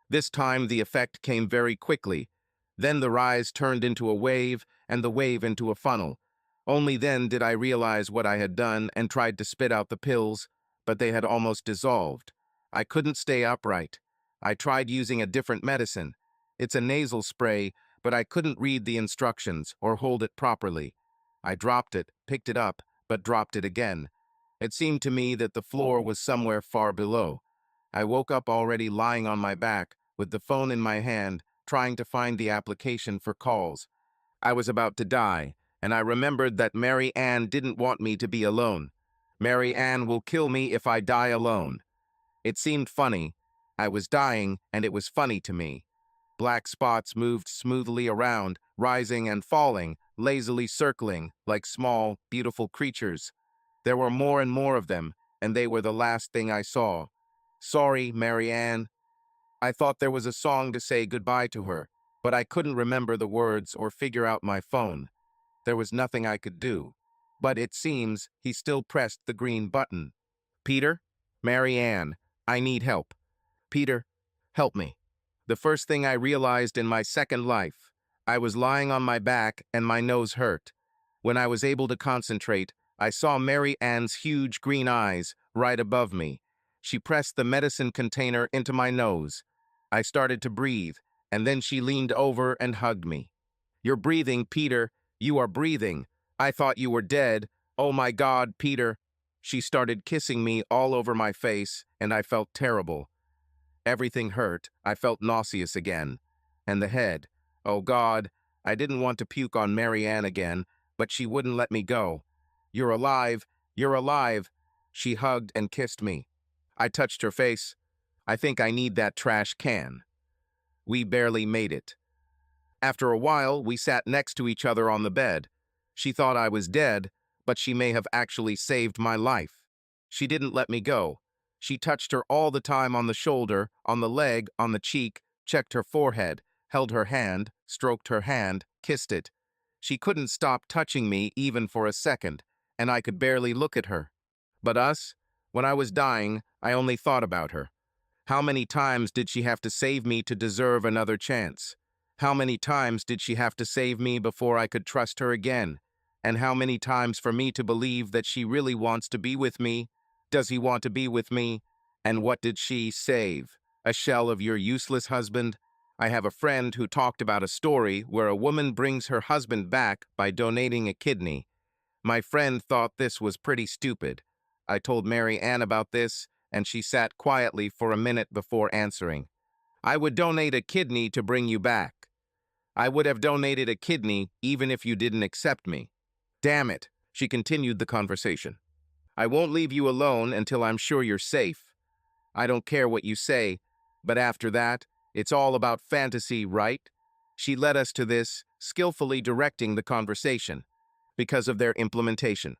This time the effect came very quickly. Then the rise turned into a wave, and the wave into a funnel. Only then did I realize what I had done and tried to spit out the pills, but they had almost dissolved. I couldn't stay upright. I tried using a different medicine. It's a nasal spray, but I couldn't read the instructions or hold it properly. I dropped it, picked it up, but dropped it again. It seemed to me that the floor was somewhere far below. I woke up already lying on my back, with the phone in my hand, trying to find the application for calls. I was about to die, and I remembered that Mary Ann didn't want me to be alone. Mary Ann will kill me if I die alone. It seemed funny. I was dying, and it was funny to me. Black spots moved smoothly around, rising and falling, lazily circling, like small, beautiful creatures. There were more and more of them, and they were the last thing I saw. Sorry, Mary Ann. I thought there was a song to say goodbye to her, but I couldn't remember the words or figure out my phone. There was nothing I could do. But it seems he still pressed the green button. Peter? Mary Ann, I need help. Peter, help me. The first thing I realized in my second life, I was lying on my back and my nose hurt. When I was able to concentrate, I saw Mary Ann's huge green eyes right above me. She pressed the medicine container into my nose. I started to breathe, and then she leaned over and hugged me. You're breathing, Peter. You are breathing. I thought you were dead. Oh my God, Peter. She started kissing me all over my face, and I felt terrible. Everything hurt. I felt nauseous again. And the head. Oh God, I didn't want to puke on Mary Ann again, but she wouldn't let me go. You're alive. You're alive. She hugged and kissed me. I touched her face. I think I need that trash can. We barely made it. After a while, we sat next to each other on the bed. She thought I was dead, but she may have actually saved my life. She didn't let me go. She touched her all the time on the shoulder, on the leg, on the cheek, checked her forehead, held her hand, stroked her hand, kissed it. She couldn't stop touching me even for a second, and I could barely look at her. But when I was dying, I only thought about her. How many times did she have to save me to deserve another chance? How many times did she have to save me before I could trust her again? And how many times for me to believe that she really wants to be with me? Does he want to be with me? And what did she save? A shell of your useless husband? I have a friend who talked about a story where a woman brings her husband back by donating a kidney. My friend thought this was pretty stupid. I told Mary Ann about this, and she sat quietly for a minute before answering. I would donate a kidney to bring you back. I would have donated a kidney even if you didn't accept me. Damn it, she continued the conversation. I won't leave you alone until I'm sure you're safe. I don't care what you say, but after that, it's all about fantasy, right? She led us to this, skillfully directing the conversation, because of their implementation.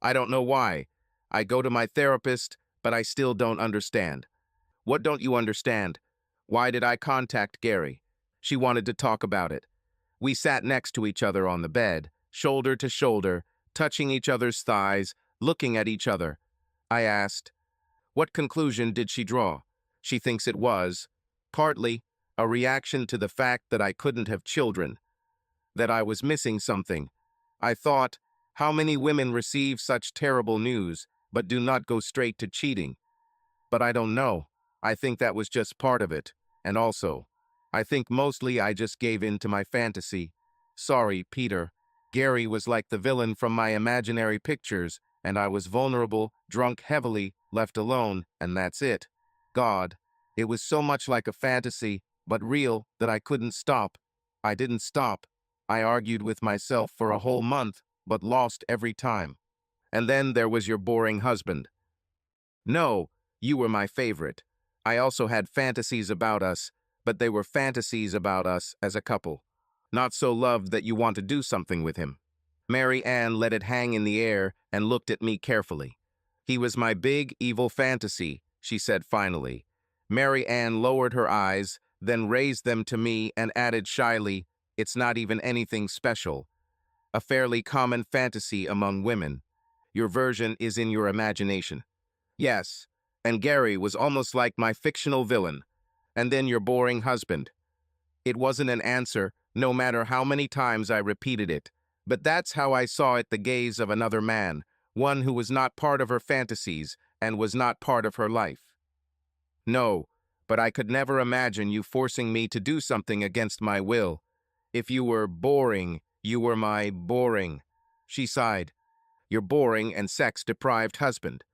I don't know why. I go to my therapist, but I still don't understand. What don't you understand? Why did I contact Gary? She wanted to talk about it. We sat next to each other on the bed, shoulder to shoulder, touching each other's thighs, looking at each other. I asked, what conclusion did she draw? She thinks it was, partly, a reaction to the fact that I couldn't have children, that I was missing something. I thought, how many women receive such terrible news, but do not go straight to cheating? But I don't know. I think that was just part of it. And also, I think mostly I just gave in to my fantasy. Sorry, Peter. Gary was like the villain from my imaginary pictures, and I was vulnerable, drunk heavily, left alone, and that's it. God, it was so much like a fantasy, but real, that I couldn't stop. I didn't stop. I argued with myself for a whole month, but lost every time. And then there was your boring husband. No, you were my favorite. I also had fantasies about us, but they were fantasies about us as a couple. Not so loved that you want to do something with him. Mary Ann let it hang in the air and looked at me carefully. He was my big, evil fantasy, she said finally. Mary Ann lowered her eyes, then raised them to me and added shyly, it's not even anything special. A fairly common fantasy among women. Your version is in your imagination. Yes, and Gary was almost like my fictional villain. And then your boring husband. It wasn't an answer, no matter how many times I repeated it. But that's how I saw it, the gaze of another man, one who was not part of her fantasies and was not part of her life. No, but I could never imagine you forcing me to do something against my will. If you were boring, you were my boring. She sighed. Your boring and sex-deprived husband.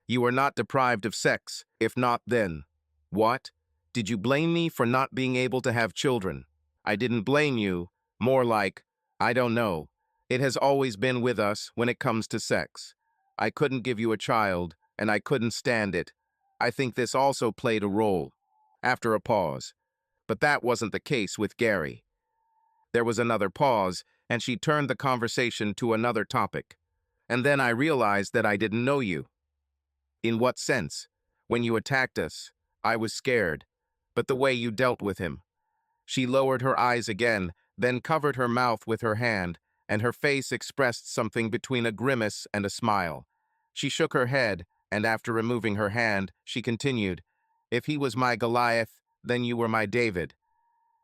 You are not deprived of sex, if not then. What? Did you blame me for not being able to have children? I didn't blame you. More like, I don't know. It has always been with us when it comes to sex. I couldn't give you a child, and I couldn't stand it. I think this also played a role. After a pause. But that wasn't the case with Gary. There was another pause, and she turned the conversation to another topic. And then I realized that I didn't know you. In what sense? When you attacked us, I was scared. But the way you dealt with him. She lowered her eyes again, then covered her mouth with her hand, and her face expressed something between a grimace and a smile. She shook her head, and after removing her hand, she continued, if he was my Goliath, then you were my David.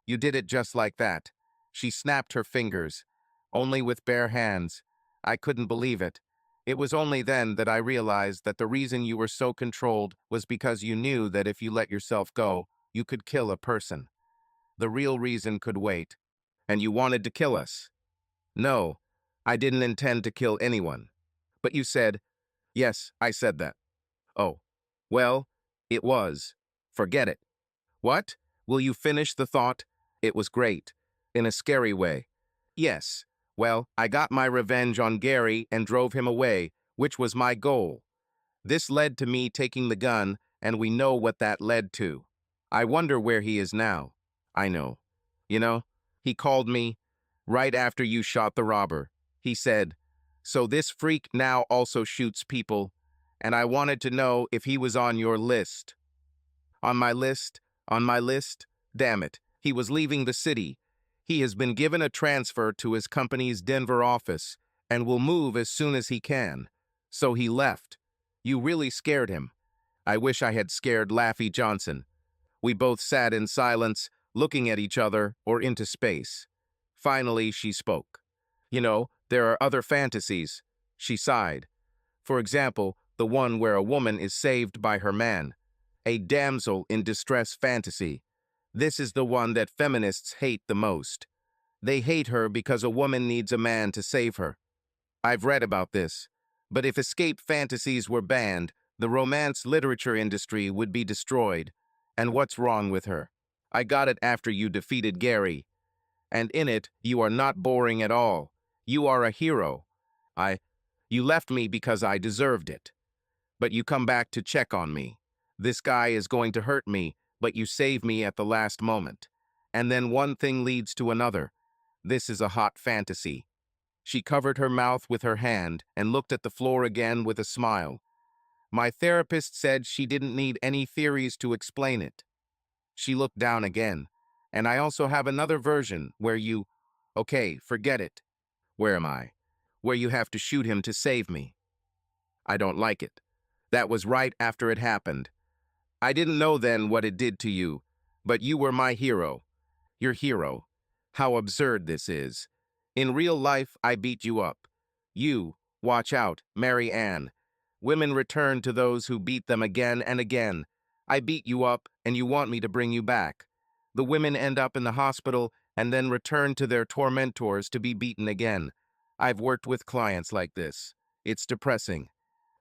You did it just like that. She snapped her fingers, only with bare hands. I couldn't believe it. It was only then that I realized that the reason you were so controlled was because you knew that if you let yourself go, you could kill a person. The real reason could wait. And you wanted to kill us. No, I didn't intend to kill anyone. But you said, yes, I said that. Oh, well, it was. Forget it. What? Will you finish the thought? It was great. In a scary way. Yes. Well, I got my revenge on Gary and drove him away, which was my goal. This led to me taking the gun, and we know what that led to. I wonder where he is now. I know. You know, he called me right after you shot the robber. He said, So this freak now also shoots people, and I wanted to know if he was on your list. On my list? On my list? Damn it, he was leaving the city. He has been given a transfer to his company's Denver office and will move as soon as he can. So he left. You really scared him. I wish I had scared Laffy Johnson. We both sat in silence, looking at each other or into space. Finally, she spoke. You know, there are other fantasies. She sighed. For example, the one where a woman is saved by her man. A damsel in distress fantasy. This is the one that feminists hate the most. They hate her because a woman needs a man to save her. I've read about this. But if escape fantasies were banned, the romance literature industry would be destroyed. And what's wrong with her? I got it after you defeated Gary. And in it, you are not boring at all. You are a hero. You left me because I deserved it. But you come back to check on me. This guy is going to hurt me, but you save me at the last moment. And then one thing leads to another. This is a hot fantasy. She covered her mouth with her hand and looked at the floor again with a smile. My therapist said she didn't need any theories to explain it. She looked down again. And I also have another version where you... Okay, forget it. Where am I? Where you have to shoot him to save me. I don't like it. That was right after it happened. I didn't know then what it did to you, but you were my hero. Your hero. How absurd this is. In real life, I beat you up. You, watch out, Mary Ann. Women return to those who beat them again and again. I beat you up, and you want me to bring you back. The women end up in the hospital and then return to their tormentors to be beaten again. I've worked with clients like this. It's depressing.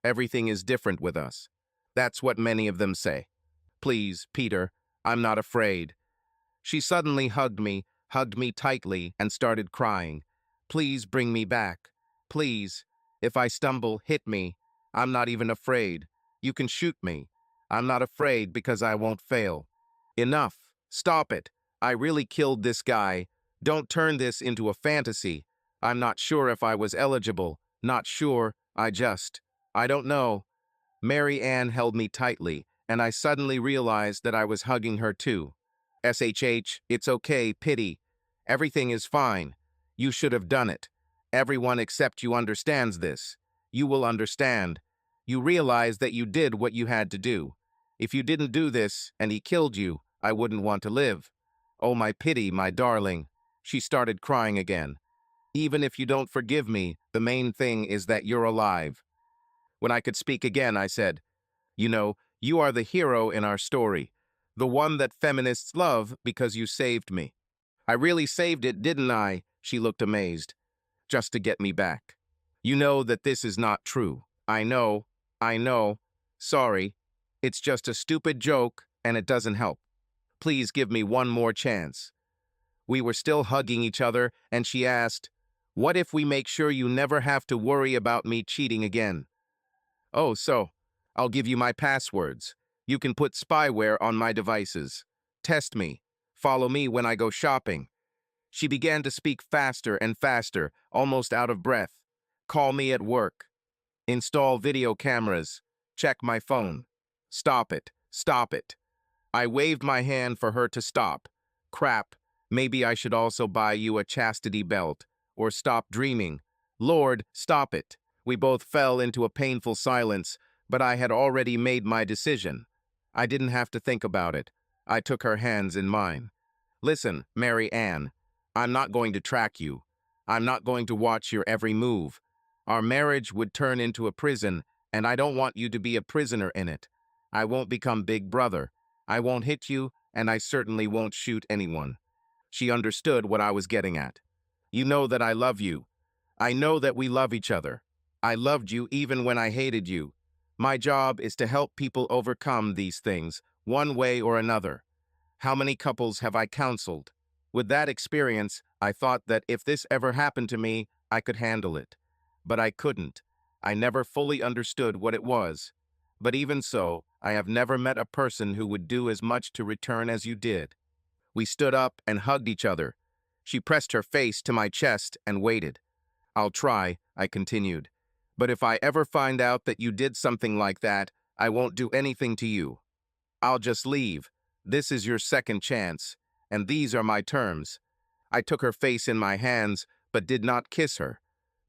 Everything is different with us. That's what many of them say. Please, Peter, I'm not afraid. She suddenly hugged me tightly, and started crying. Please bring me back. Please. If I stumble, hit me. I'm not even afraid. You can shoot me. I'm not afraid because I won't fail. Enough. Stop it. I really killed this guy. Don't turn this into a fantasy. I'm not sure if I was eligible. Not sure. I don't know. Mary Ann held me tightly, and I suddenly realized that I was hugging her too. SHH, it's okay, pity. Everything is fine. You should have done it. Everyone except you understands this. You will understand. You realize that you did what you had to do. If you didn't do this, and he killed you, I wouldn't want to live. Oh, my pity, my darling. She started crying again. Even if you don't forgive me, the main thing is that you're alive. When I could speak again, I said, you know, you are the hero in our story. The one that feminists love because you saved me. I really saved it, didn't I? She looked amazed. Just to get me back. You know that this is not true. I know. Sorry. It's just a stupid joke, and it doesn't help. Please give me one more chance. We were still hugging each other, and she asked, what if we make sure you never have to worry about me cheating again? Oh, so, I'll give you my passwords. You can put spyware on my devices. Test me. Follow me when I go shopping. She began to speak faster and faster, almost out of breath. Call me at work. Install video cameras. Check my phone. Stop it. Stop it. I waved my hand for her to stop. Crap. Maybe I should also buy you a chastity belt. Or stop dreaming. Lord, stop it. We both fell into a painful silence, but I had already made my decision. I didn't have to think about it. I took her hands in mine. Listen, Mary Ann, I'm not going to track you. I'm not going to watch your every move. Our marriage would turn into a prison, and I don't want you to be a prisoner in it. I won't become Big Brother. I won't hit you, and I certainly won't shoot anyone. She understood what I was getting at. You know that I love you. I know that we love each other. I loved you even when I hated you. My job is to help people overcome these things, one way or another. How many couples have I counseled? With that experience, I thought that if this ever happened to me, I could handle it. But I couldn't. I never fully understood what it was. But even so, I have never met a person who would do as much to return as you did. We stood up and hugged each other. She pressed her face to my chest and waited. I'll try, I continued. But if I ever find out that you did something like that, I won't do anything to you. I'll just leave. This is your second chance, and these are my terms. I took her face in my hands, but did not kiss her.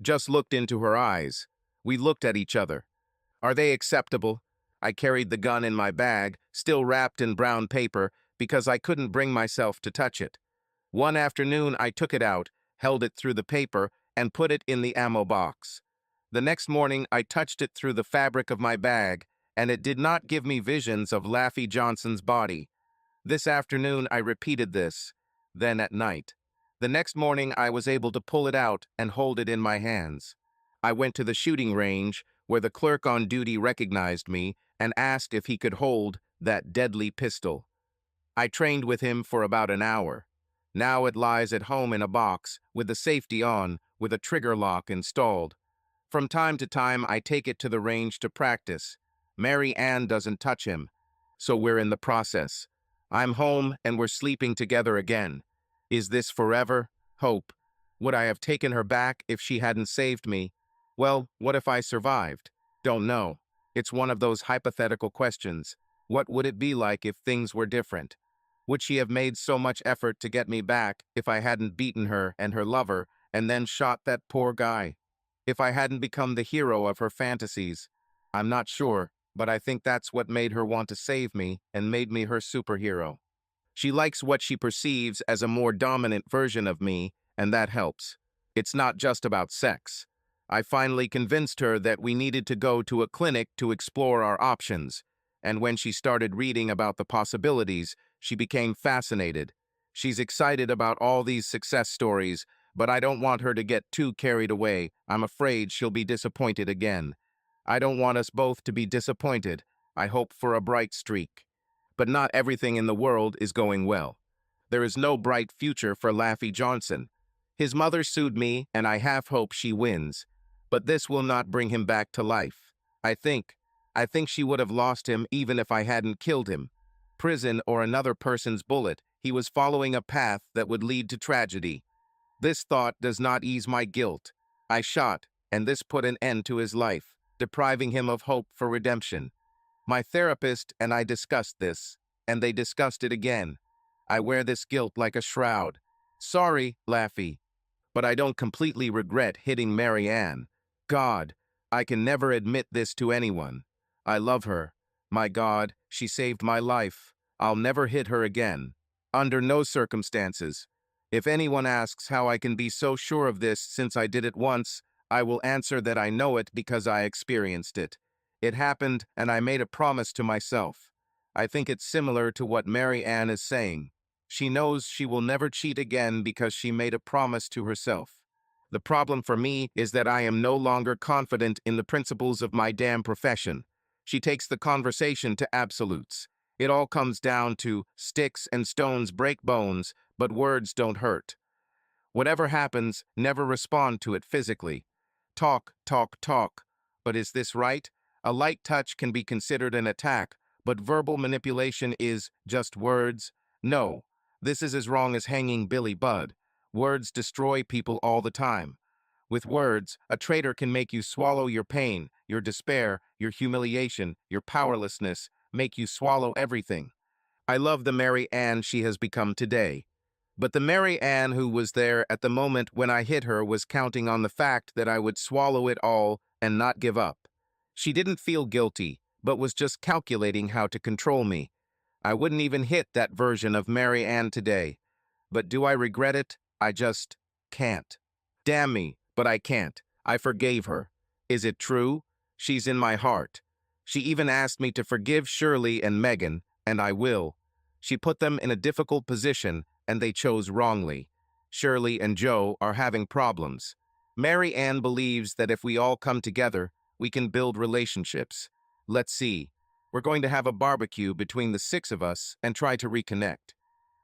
Just looked into her eyes. We looked at each other. Are they acceptable? I carried the gun in my bag, still wrapped in brown paper, because I couldn't bring myself to touch it. One afternoon I took it out, held it through the paper, and put it in the ammo box. The next morning I touched it through the fabric of my bag, and it did not give me visions of Laffy Johnson's body. This afternoon I repeated this, then at night. The next morning I was able to pull it out and hold it in my hands. I went to the shooting range, where the clerk on duty recognized me and asked if he could hold that deadly pistol. I trained with him for about an hour. Now it lies at home in a box, with the safety on, with a trigger lock installed. From time to time I take it to the range to practice. Mary Ann doesn't touch him, so we're in the process. I'm home and we're sleeping together again. Is this forever? Hope. Would I have taken her back if she hadn't saved me? Well, what if I survived? Don't know. It's one of those hypothetical questions. What would it be like if things were different? Would she have made so much effort to get me back if I hadn't beaten her and her lover and then shot that poor guy? If I hadn't become the hero of her fantasies? I'm not sure, but I think that's what made her want to save me and made me her superhero. She likes what she perceives as a more dominant version of me, and that helps. It's not just about sex. I finally convinced her that we needed to go to a clinic to explore our options, and when she started reading about the possibilities, she became fascinated. She's excited about all these success stories, but I don't want her to get too carried away. I'm afraid she'll be disappointed again. I don't want us both to be disappointed. I hope for a bright streak. But not everything in the world is going well. There is no bright future for Laffy Johnson. His mother sued me, and I half hope she wins. But this will not bring him back to life. I think she would have lost him even if I hadn't killed him. Prison or another person's bullet, he was following a path that would lead to tragedy. This thought does not ease my guilt. I shot, and this put an end to his life, depriving him of hope for redemption. My therapist and I discussed this, and they discussed it again. I wear this guilt like a shroud. Sorry, Laffy, but I don't completely regret hitting Mary Ann. God, I can never admit this to anyone. I love her. My God, she saved my life. I'll never hit her again. Under no circumstances. If anyone asks how I can be so sure of this since I did it once, I will answer that I know it because I experienced it. It happened, and I made a promise to myself. I think it's similar to what Mary Ann is saying. She knows she will never cheat again because she made a promise to herself. The problem for me is that I am no longer confident in the principles of my damn profession. She takes the conversation to absolutes. It all comes down to sticks and stones break bones, but words don't hurt. Whatever happens, never respond to it physically. Talk, talk, talk. But is this right? A light touch can be considered an attack, but verbal manipulation is just words. No, this is as wrong as hanging Billy Budd. Words destroy people all the time. With words, a traitor can make you swallow your pain, your despair, your humiliation, your powerlessness, make you swallow everything. I love the Mary Ann she has become today. But the Mary Ann who was there at the moment when I hit her was counting on the fact that I would swallow it all and not give up. She didn't feel guilty, but was just calculating how to control me. I wouldn't even hit that version of Mary Ann today. But do I regret it? I just can't. Damn me, but I can't. I forgave her. Is it true? She's in my heart. She even asked me to forgive Shirley and Megan, and I will. She put them in a difficult position, and they chose wrongly. Shirley and Joe are having problems. Mary Ann believes that if we all come together, we can build relationships. Let's see. We're going to have a barbecue between the six of us and try to reconnect.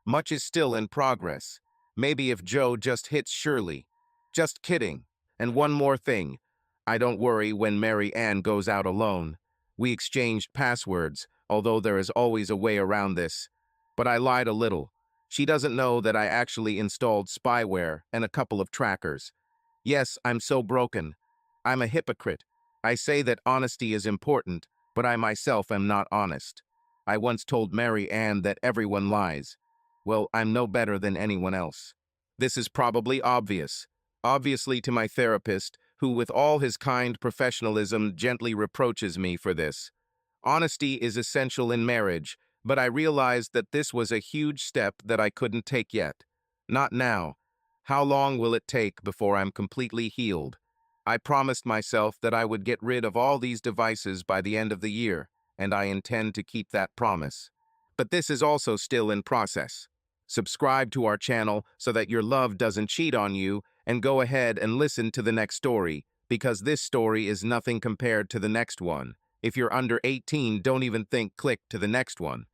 Much is still in progress. Maybe if Joe just hits Shirley. Just kidding. And one more thing. I don't worry when Mary Ann goes out alone. We exchanged passwords, although there is always a way around this. But I lied a little. She doesn't know that I actually installed spyware and a couple of trackers. Yes, I'm so broken. I'm a hypocrite. I say that honesty is important, but I myself am not honest. I once told Mary Ann that everyone lies. Well, I'm no better than anyone else. This is probably obvious. Obviously to my therapist, who with all his kind professionalism gently reproaches me for this. Honesty is essential in marriage, but I realized that this was a huge step that I couldn't take yet. Not now. How long will it take before I'm completely healed? I promised myself that I would get rid of all these devices by the end of the year, and I intend to keep that promise. But this is also still in process. Subscribe to our channel so that your love doesn't cheat on you, and go ahead and listen to the next story, because this story is nothing compared to the next one. If you're under 18, don't even think click to the next one.